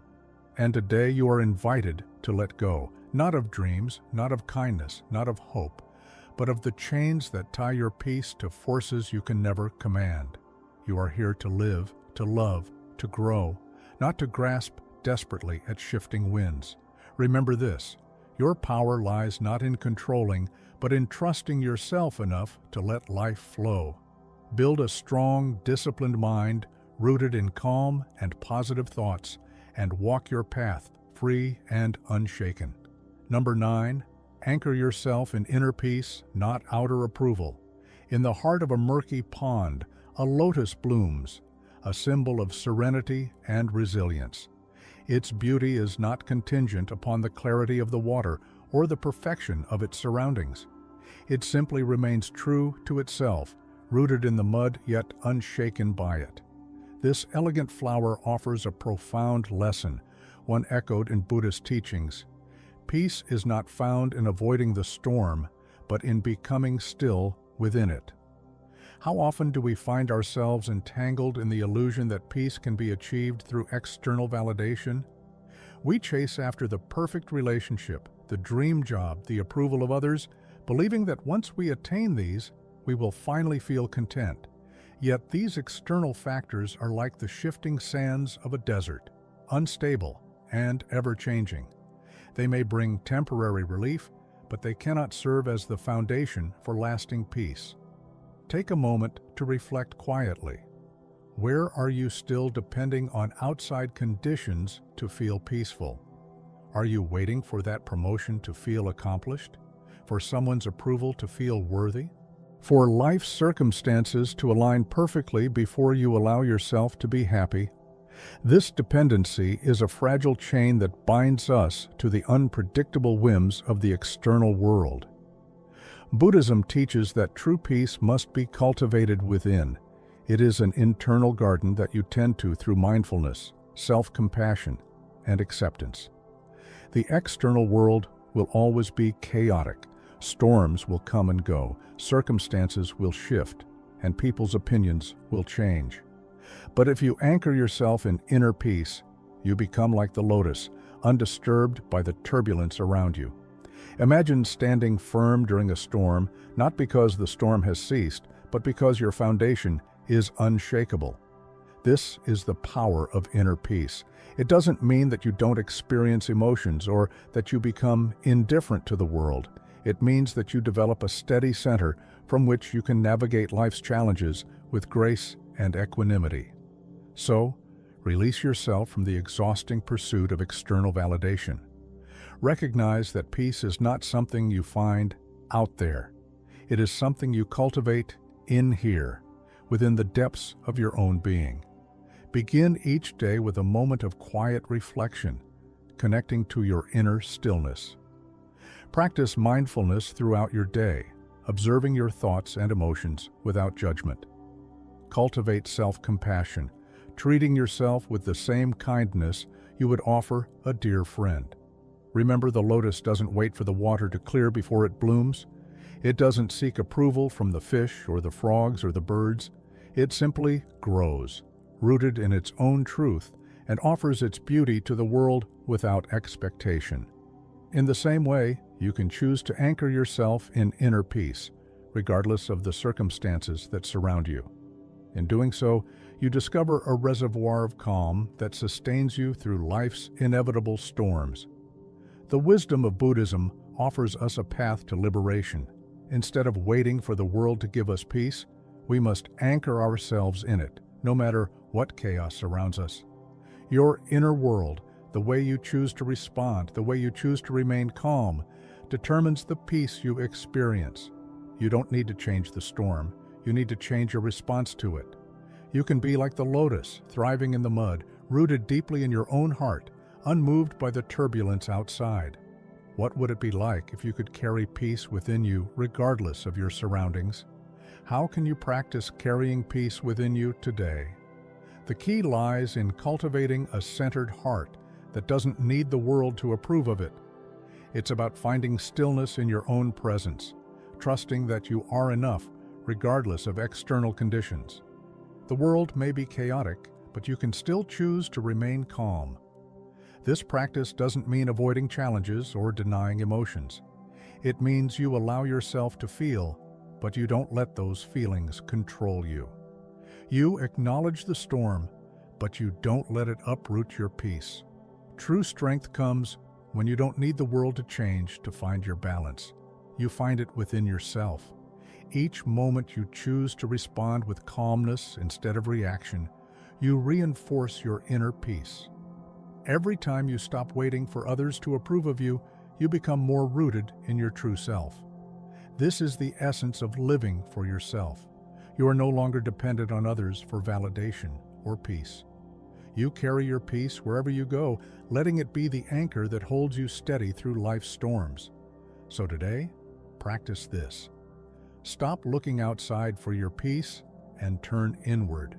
And today you are invited to let go, not of dreams, not of kindness, not of hope, but of the chains that tie your peace to forces you can never command. You are here to live, to love, to grow, not to grasp desperately at shifting winds. Remember this: your power lies not in controlling, but in trusting yourself enough to let life flow. Build a strong, disciplined mind rooted in calm and positive thoughts, and walk your path free and unshaken. Number 9, anchor yourself in inner peace, not outer approval. In the heart of a murky pond, a lotus blooms, a symbol of serenity and resilience. Its beauty is not contingent upon the clarity of the water or the perfection of its surroundings. It simply remains true to itself, rooted in the mud yet unshaken by it. This elegant flower offers a profound lesson, one echoed in Buddhist teachings. Peace is not found in avoiding the storm, but in becoming still within it. How often do we find ourselves entangled in the illusion that peace can be achieved through external validation? We chase after the perfect relationship, the dream job, the approval of others, believing that once we attain these, we will finally feel content. Yet these external factors are like the shifting sands of a desert, unstable and ever-changing. They may bring temporary relief, but they cannot serve as the foundation for lasting peace. Take a moment to reflect quietly. Where are you still depending on outside conditions to feel peaceful? Are you waiting for that promotion to feel accomplished? For someone's approval to feel worthy? For life's circumstances to align perfectly before you allow yourself to be happy? This dependency is a fragile chain that binds us to the unpredictable whims of the external world. Buddhism teaches that true peace must be cultivated within. It is an internal garden that you tend to through mindfulness, self-compassion, and acceptance. The external world will always be chaotic. Storms will come and go, circumstances will shift, and people's opinions will change. But if you anchor yourself in inner peace, you become like the lotus, undisturbed by the turbulence around you. Imagine standing firm during a storm, not because the storm has ceased, but because your foundation is unshakable. This is the power of inner peace. It doesn't mean that you don't experience emotions or that you become indifferent to the world. It means that you develop a steady center from which you can navigate life's challenges with grace and equanimity. So, release yourself from the exhausting pursuit of external validation. Recognize that peace is not something you find out there. It is something you cultivate in here, within the depths of your own being. Begin each day with a moment of quiet reflection, connecting to your inner stillness. Practice mindfulness throughout your day, observing your thoughts and emotions without judgment. Cultivate self-compassion, treating yourself with the same kindness you would offer a dear friend. Remember, the lotus doesn't wait for the water to clear before it blooms. It doesn't seek approval from the fish or the frogs or the birds. It simply grows, rooted in its own truth, and offers its beauty to the world without expectation. In the same way, you can choose to anchor yourself in inner peace, regardless of the circumstances that surround you. In doing so, you discover a reservoir of calm that sustains you through life's inevitable storms. The wisdom of Buddhism offers us a path to liberation. Instead of waiting for the world to give us peace, we must anchor ourselves in it, no matter what chaos surrounds us. Your inner world, the way you choose to respond, the way you choose to remain calm, determines the peace you experience. You don't need to change the storm. You need to change your response to it. You can be like the lotus, thriving in the mud, rooted deeply in your own heart, unmoved by the turbulence outside. What would it be like if you could carry peace within you regardless of your surroundings? How can you practice carrying peace within you today? The key lies in cultivating a centered heart that doesn't need the world to approve of it. It's about finding stillness in your own presence, trusting that you are enough regardless of external conditions. The world may be chaotic, but you can still choose to remain calm. This practice doesn't mean avoiding challenges or denying emotions. It means you allow yourself to feel, but you don't let those feelings control you. You acknowledge the storm, but you don't let it uproot your peace. True strength comes when you don't need the world to change to find your balance. You find it within yourself. Each moment you choose to respond with calmness instead of reaction, you reinforce your inner peace. Every time you stop waiting for others to approve of you, you become more rooted in your true self. This is the essence of living for yourself. You are no longer dependent on others for validation or peace. You carry your peace wherever you go, letting it be the anchor that holds you steady through life's storms. So today, practice this. Stop looking outside for your peace and turn inward.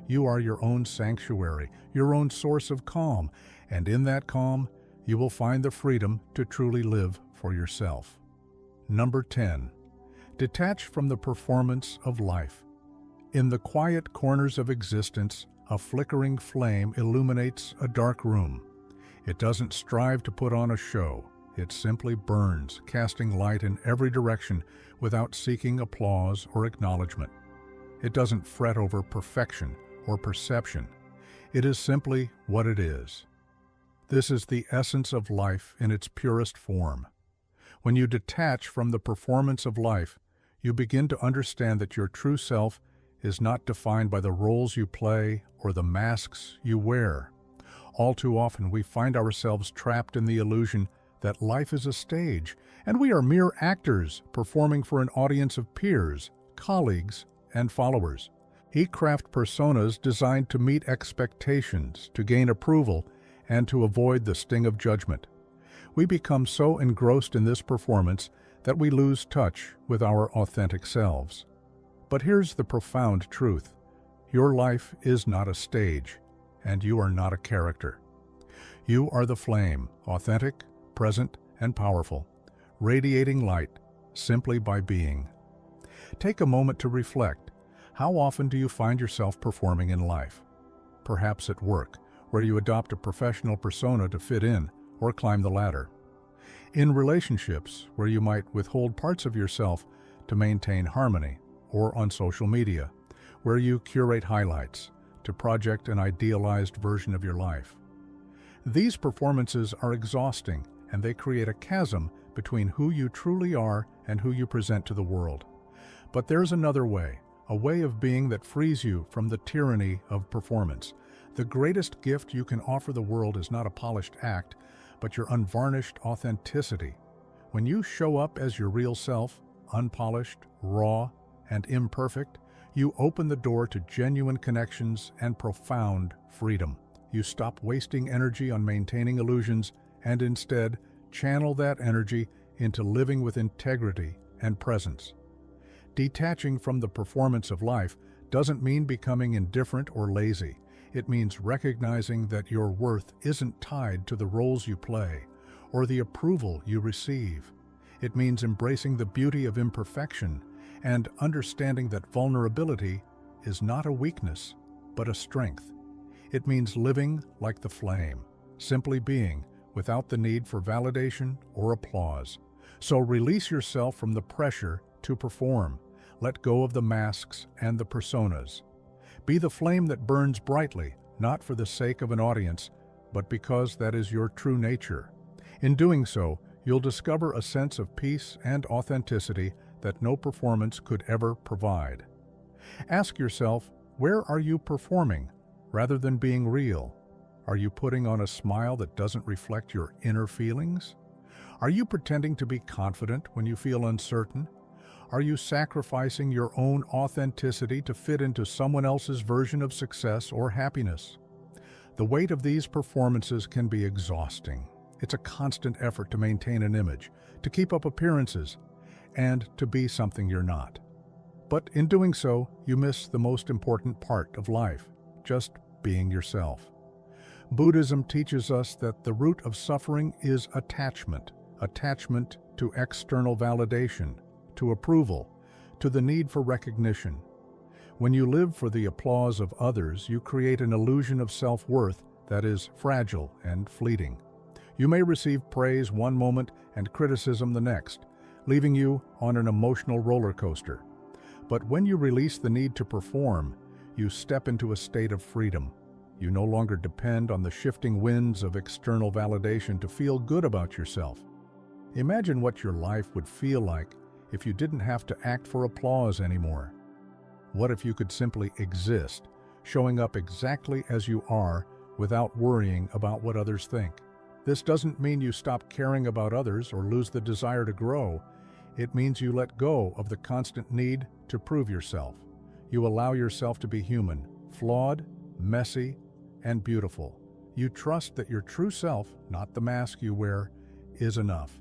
You are your own sanctuary, your own source of calm, and in that calm, you will find the freedom to truly live for yourself. Number 10. Detach from the performance of life. In the quiet corners of existence, a flickering flame illuminates a dark room. It doesn't strive to put on a show. It simply burns, casting light in every direction without seeking applause or acknowledgement. It doesn't fret over perfection or perception. It is simply what it is. This is the essence of life in its purest form. When you detach from the performance of life, you begin to understand that your true self is not defined by the roles you play or the masks you wear. All too often we find ourselves trapped in the illusion that life is a stage, and we are mere actors performing for an audience of peers, colleagues, and followers. We craft personas designed to meet expectations, to gain approval, and to avoid the sting of judgment. We become so engrossed in this performance that we lose touch with our authentic selves. But here's the profound truth. Your life is not a stage, and you are not a character. You are the flame, authentic, present, and powerful, radiating light simply by being. Take a moment to reflect. How often do you find yourself performing in life? Perhaps at work, where you adopt a professional persona to fit in or climb the ladder. In relationships, where you might withhold parts of yourself to maintain harmony, or on social media, where you curate highlights to project an idealized version of your life. These performances are exhausting, and they create a chasm between who you truly are and who you present to the world. But there's another way, a way of being that frees you from the tyranny of performance. The greatest gift you can offer the world is not a polished act, but your unvarnished authenticity. When you show up as your real self, unpolished, raw, and imperfect, you open the door to genuine connections and profound freedom. You stop wasting energy on maintaining illusions and instead channel that energy into living with integrity and presence. Detaching from the performance of life doesn't mean becoming indifferent or lazy. It means recognizing that your worth isn't tied to the roles you play or the approval you receive. It means embracing the beauty of imperfection and understanding that vulnerability is not a weakness, but a strength. It means living like the flame, simply being, without the need for validation or applause. So release yourself from the pressure to perform. Let go of the masks and the personas. Be the flame that burns brightly, not for the sake of an audience, but because that is your true nature. In doing so, you'll discover a sense of peace and authenticity that no performance could ever provide. Ask yourself, where are you performing rather than being real? Are you putting on a smile that doesn't reflect your inner feelings? Are you pretending to be confident when you feel uncertain? Are you sacrificing your own authenticity to fit into someone else's version of success or happiness? The weight of these performances can be exhausting. It's a constant effort to maintain an image, to keep up appearances, and to be something you're not. But in doing so, you miss the most important part of life, just being yourself. Buddhism teaches us that the root of suffering is attachment to external validation, to approval, to the need for recognition. When you live for the applause of others, you create an illusion of self-worth that is fragile and fleeting. You may receive praise one moment and criticism the next, leaving you on an emotional roller coaster. But when you release the need to perform, you step into a state of freedom. You no longer depend on the shifting winds of external validation to feel good about yourself. Imagine what your life would feel like if you didn't have to act for applause anymore. What if you could simply exist, showing up exactly as you are without worrying about what others think? This doesn't mean you stop caring about others or lose the desire to grow. It means you let go of the constant need to prove yourself. You allow yourself to be human, flawed, messy, and beautiful. You trust that your true self, not the mask you wear, is enough.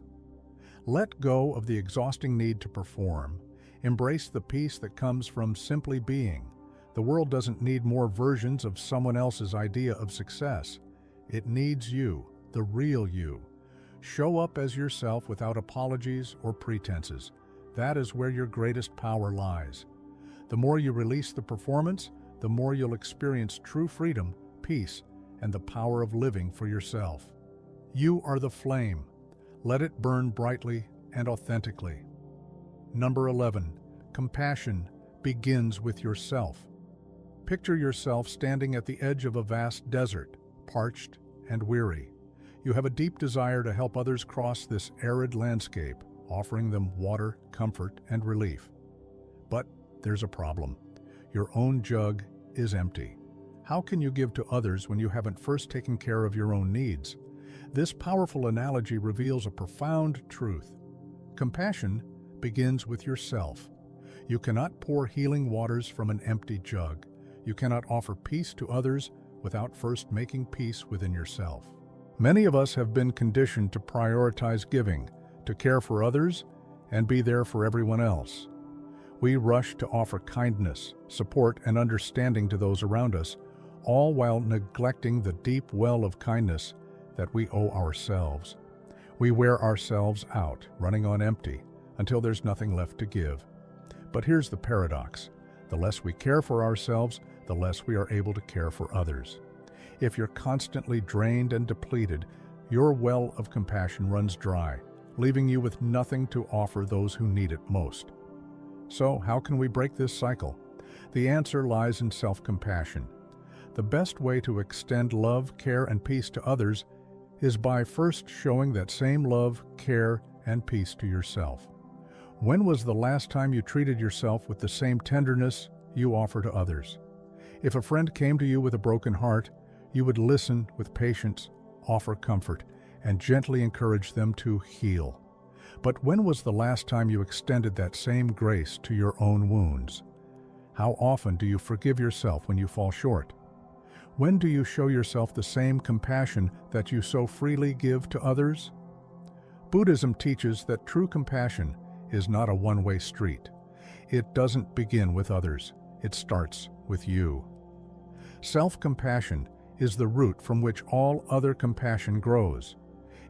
Let go of the exhausting need to perform. Embrace the peace that comes from simply being. The world doesn't need more versions of someone else's idea of success. It needs you, the real you. Show up as yourself without apologies or pretenses. That is where your greatest power lies. The more you release the performance, the more you'll experience true freedom, peace, and the power of living for yourself. You are the flame. Let it burn brightly and authentically. Number 11. Compassion begins with yourself. Picture yourself standing at the edge of a vast desert, parched and weary. You have a deep desire to help others cross this arid landscape, offering them water, comfort, and relief. But there's a problem. Your own jug is empty. How can you give to others when you haven't first taken care of your own needs? This powerful analogy reveals a profound truth. Compassion begins with yourself. You cannot pour healing waters from an empty jug. You cannot offer peace to others without first making peace within yourself. Many of us have been conditioned to prioritize giving, to care for others, and be there for everyone else. We rush to offer kindness, support, and understanding to those around us, all while neglecting the deep well of kindness that we owe ourselves. We wear ourselves out, running on empty, until there's nothing left to give. But here's the paradox. The less we care for ourselves, the less we are able to care for others. If you're constantly drained and depleted, your well of compassion runs dry, leaving you with nothing to offer those who need it most. So, how can we break this cycle? The answer lies in self-compassion. The best way to extend love, care, and peace to others is by first showing that same love, care, and peace to yourself. When was the last time you treated yourself with the same tenderness you offer to others? If a friend came to you with a broken heart, you would listen with patience, offer comfort, and gently encourage them to heal. But when was the last time you extended that same grace to your own wounds? How often do you forgive yourself when you fall short? When do you show yourself the same compassion that you so freely give to others? Buddhism teaches that true compassion is not a one-way street. It doesn't begin with others. It starts with you. Self-compassion is the root from which all other compassion grows.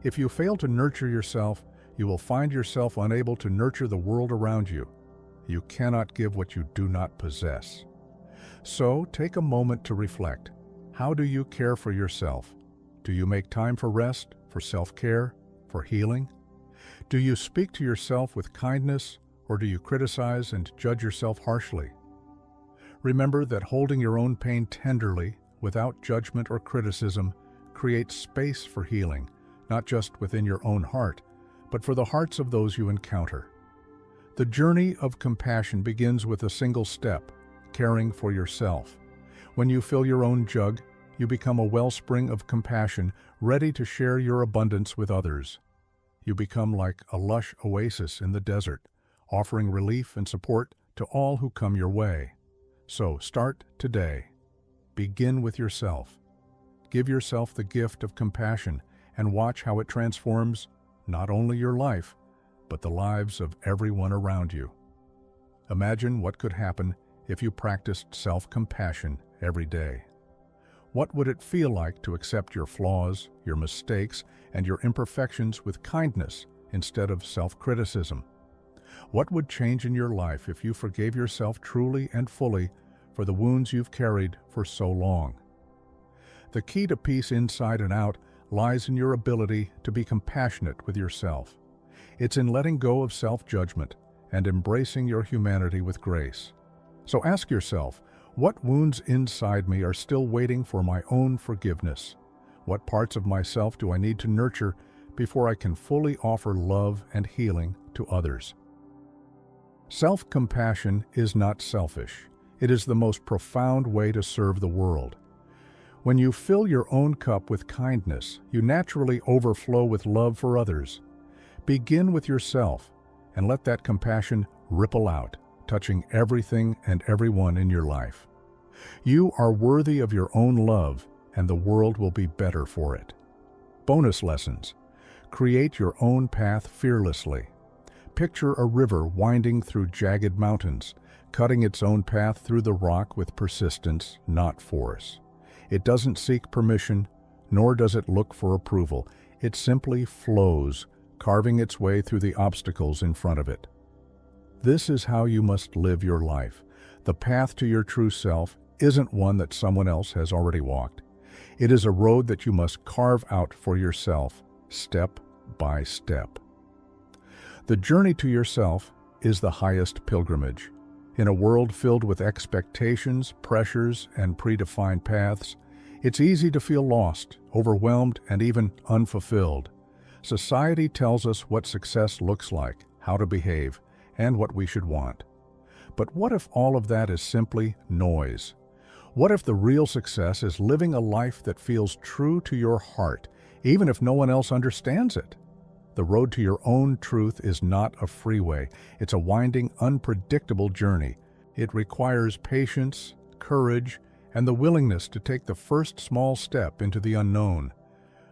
If you fail to nurture yourself, you will find yourself unable to nurture the world around you. You cannot give what you do not possess. So take a moment to reflect. How do you care for yourself? Do you make time for rest, for self-care, for healing? Do you speak to yourself with kindness, or do you criticize and judge yourself harshly? Remember that holding your own pain tenderly, without judgment or criticism, creates space for healing, not just within your own heart, but for the hearts of those you encounter. The journey of compassion begins with a single step, caring for yourself. When you fill your own jug, you become a wellspring of compassion, ready to share your abundance with others. You become like a lush oasis in the desert, offering relief and support to all who come your way. So start today. Begin with yourself. Give yourself the gift of compassion and watch how it transforms not only your life, but the lives of everyone around you. Imagine what could happen if you practiced self-compassion every day. What would it feel like to accept your flaws, your mistakes, and your imperfections with kindness instead of self-criticism? What would change in your life if you forgave yourself truly and fully for the wounds you've carried for so long? The key to peace inside and out lies in your ability to be compassionate with yourself. It's in letting go of self-judgment and embracing your humanity with grace. So ask yourself, what wounds inside me are still waiting for my own forgiveness? What parts of myself do I need to nurture before I can fully offer love and healing to others? Self-compassion is not selfish. It is the most profound way to serve the world. When you fill your own cup with kindness, you naturally overflow with love for others. Begin with yourself and let that compassion ripple out, touching everything and everyone in your life. You are worthy of your own love, and the world will be better for it. Bonus lessons. Create your own path fearlessly. Picture a river winding through jagged mountains, cutting its own path through the rock with persistence, not force. It doesn't seek permission, nor does it look for approval. It simply flows, carving its way through the obstacles in front of it. This is how you must live your life. The path to your true self isn't one that someone else has already walked. It is a road that you must carve out for yourself, step by step. The journey to yourself is the highest pilgrimage. In a world filled with expectations, pressures, and predefined paths, it's easy to feel lost, overwhelmed, and even unfulfilled. Society tells us what success looks like, how to behave, and what we should want. But what if all of that is simply noise? What if the real success is living a life that feels true to your heart, even if no one else understands it? The road to your own truth is not a freeway. It's a winding, unpredictable journey. It requires patience, courage, and the willingness to take the first small step into the unknown.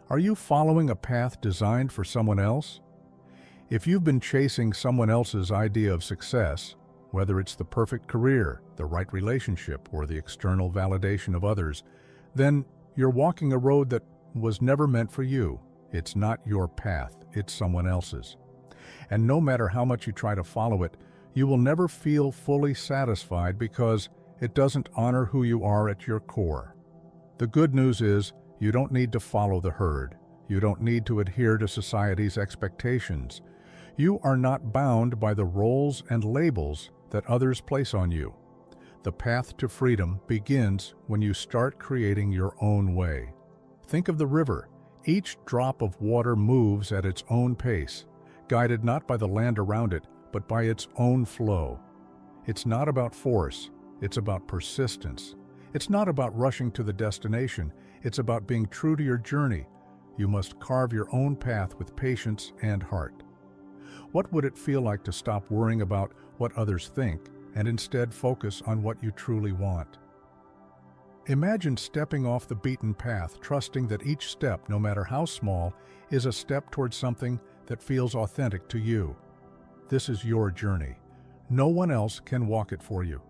Are you following a path designed for someone else? If you've been chasing someone else's idea of success, whether it's the perfect career, the right relationship, or the external validation of others, then you're walking a road that was never meant for you. It's not your path, it's someone else's. And no matter how much you try to follow it, you will never feel fully satisfied because it doesn't honor who you are at your core. The good news is, you don't need to follow the herd. You don't need to adhere to society's expectations. You are not bound by the roles and labels that others place on you. The path to freedom begins when you start creating your own way. Think of the river. Each drop of water moves at its own pace, guided not by the land around it, but by its own flow. It's not about force, it's about persistence. It's not about rushing to the destination, it's about being true to your journey. You must carve your own path with patience and heart. What would it feel like to stop worrying about what others think and instead focus on what you truly want? Imagine stepping off the beaten path, trusting that each step, no matter how small, is a step towards something that feels authentic to you. This is your journey. No one else can walk it for you.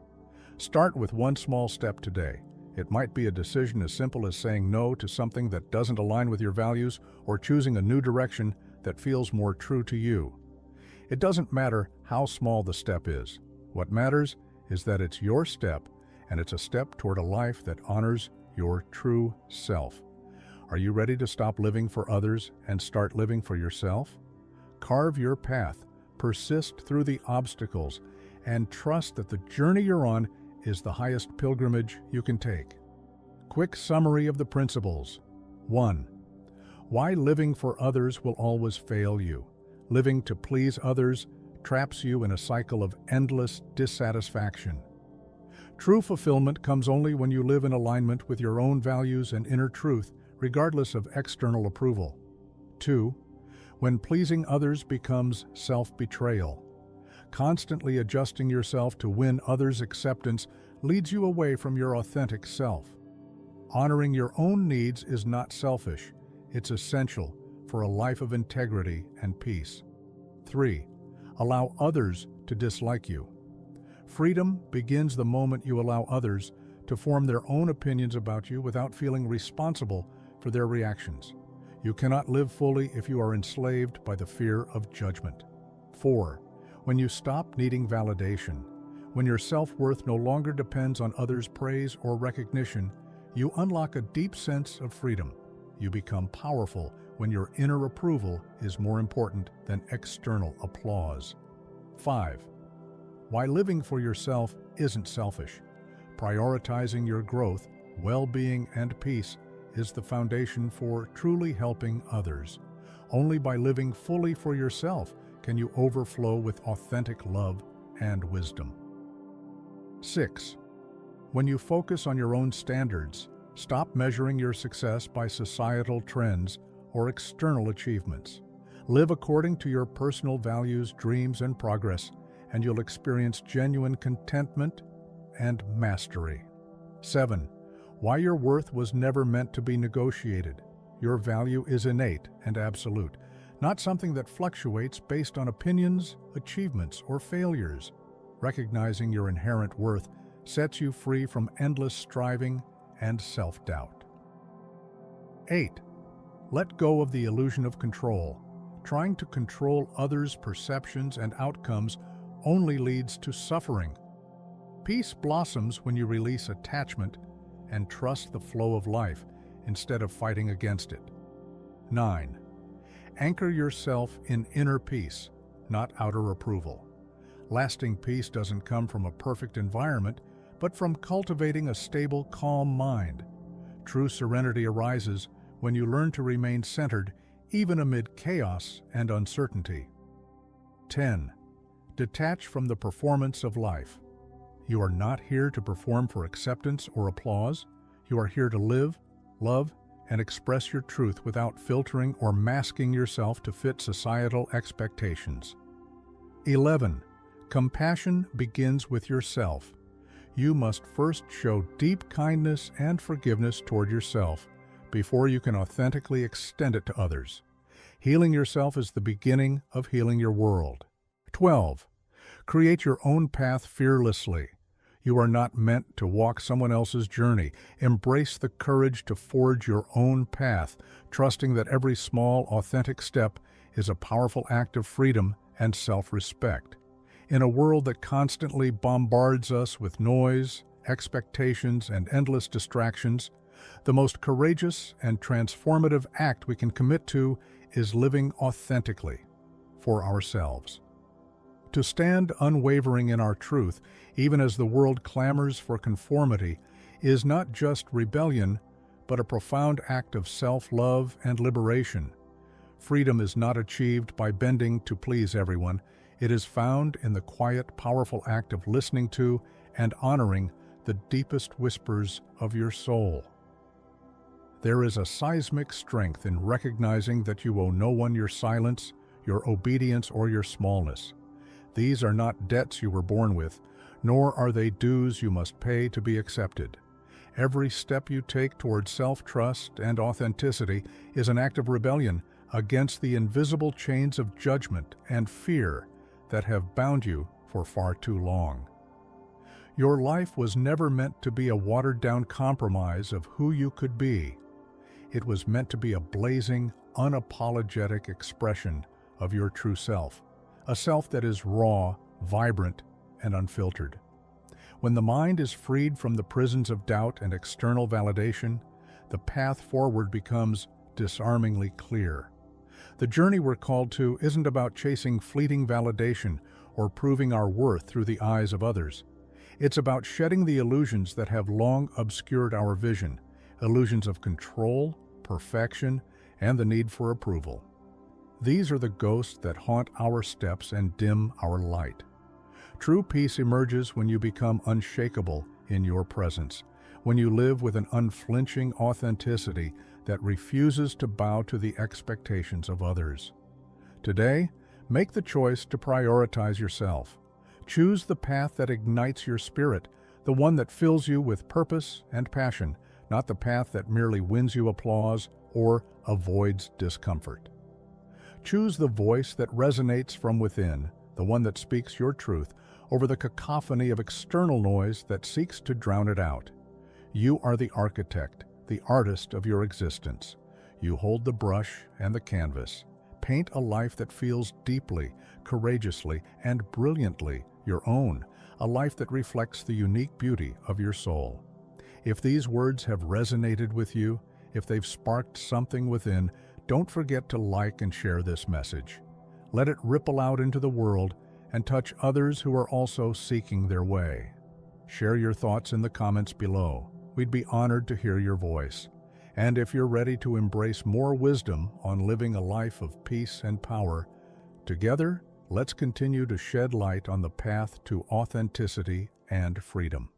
Start with one small step today. It might be a decision as simple as saying no to something that doesn't align with your values or choosing a new direction that feels more true to you. It doesn't matter how small the step is. What matters is that it's your step, and it's a step toward a life that honors your true self. Are you ready to stop living for others and start living for yourself? Carve your path, persist through the obstacles, and trust that the journey you're on is the highest pilgrimage you can take. Quick summary of the principles. 1. Why living for others will always fail you. Living to please others traps you in a cycle of endless dissatisfaction. True fulfillment comes only when you live in alignment with your own values and inner truth, regardless of external approval. 2. When pleasing others becomes self-betrayal. Constantly adjusting yourself to win others' acceptance leads you away from your authentic self. Honoring your own needs is not selfish. It's essential for a life of integrity and peace. 3. Allow others to dislike you. Freedom begins the moment you allow others to form their own opinions about you without feeling responsible for their reactions. You cannot live fully if you are enslaved by the fear of judgment. 4. When you stop needing validation, when your self-worth no longer depends on others' praise or recognition, You unlock a deep sense of freedom. You become powerful when your inner approval is more important than external applause. 5. Why living for yourself isn't selfish. Prioritizing your growth, well-being, and peace is the foundation for truly helping others. Only by living fully for yourself can you overflow with authentic love and wisdom. 6. When you focus on your own standards, stop measuring your success by societal trends or external achievements. Live according to your personal values, dreams, and progress, and you'll experience genuine contentment and mastery. 7. Why your worth was never meant to be negotiated. Your value is innate and absolute, not something that fluctuates based on opinions, achievements, or failures. Recognizing your inherent worth sets you free from endless striving and self-doubt. 8. Let go of the illusion of control. Trying to control others' perceptions and outcomes only leads to suffering. Peace blossoms when you release attachment and trust the flow of life instead of fighting against it. 9. Anchor yourself in inner peace, not outer approval. Lasting peace doesn't come from a perfect environment, but from cultivating a stable, calm mind. True serenity arises when you learn to remain centered even amid chaos and uncertainty. 10. Detach from the performance of life. You are not here to perform for acceptance or applause. You are here to live, love, and express your truth without filtering or masking yourself to fit societal expectations. 11. Compassion begins with yourself. You must first show deep kindness and forgiveness toward yourself before you can authentically extend it to others. Healing yourself is the beginning of healing your world. 12. Create your own path fearlessly. You are not meant to walk someone else's journey. Embrace the courage to forge your own path, trusting that every small, authentic step is a powerful act of freedom and self-respect. In a world that constantly bombards us with noise, expectations, and endless distractions, the most courageous and transformative act we can commit to is living authentically for ourselves. To stand unwavering in our truth, even as the world clamors for conformity, is not just rebellion, but a profound act of self-love and liberation. Freedom is not achieved by bending to please everyone. It is found in the quiet, powerful act of listening to and honoring the deepest whispers of your soul. There is a seismic strength in recognizing that you owe no one your silence, your obedience, or your smallness. These are not debts you were born with, nor are they dues you must pay to be accepted. Every step you take toward self-trust and authenticity is an act of rebellion against the invisible chains of judgment and fear that have bound you for far too long. Your life was never meant to be a watered-down compromise of who you could be. It was meant to be a blazing, unapologetic expression of your true self, a self that is raw, vibrant, and unfiltered. When the mind is freed from the prisons of doubt and external validation, the path forward becomes disarmingly clear. The journey we're called to isn't about chasing fleeting validation or proving our worth through the eyes of others. It's about shedding the illusions that have long obscured our vision, illusions of control, perfection, and the need for approval. These are the ghosts that haunt our steps and dim our light. True peace emerges when you become unshakable in your presence, when you live with an unflinching authenticity that refuses to bow to the expectations of others. Today, make the choice to prioritize yourself. Choose the path that ignites your spirit, the one that fills you with purpose and passion, not the path that merely wins you applause or avoids discomfort. Choose the voice that resonates from within, the one that speaks your truth, over the cacophony of external noise that seeks to drown it out. You are the architect, the artist of your existence. You hold the brush and the canvas. Paint a life that feels deeply, courageously, and brilliantly your own, a life that reflects the unique beauty of your soul. If these words have resonated with you, if they've sparked something within, don't forget to like and share this message. Let it ripple out into the world and touch others who are also seeking their way. Share your thoughts in the comments below. We'd be honored to hear your voice. And if you're ready to embrace more wisdom on living a life of peace and power, together, let's continue to shed light on the path to authenticity and freedom.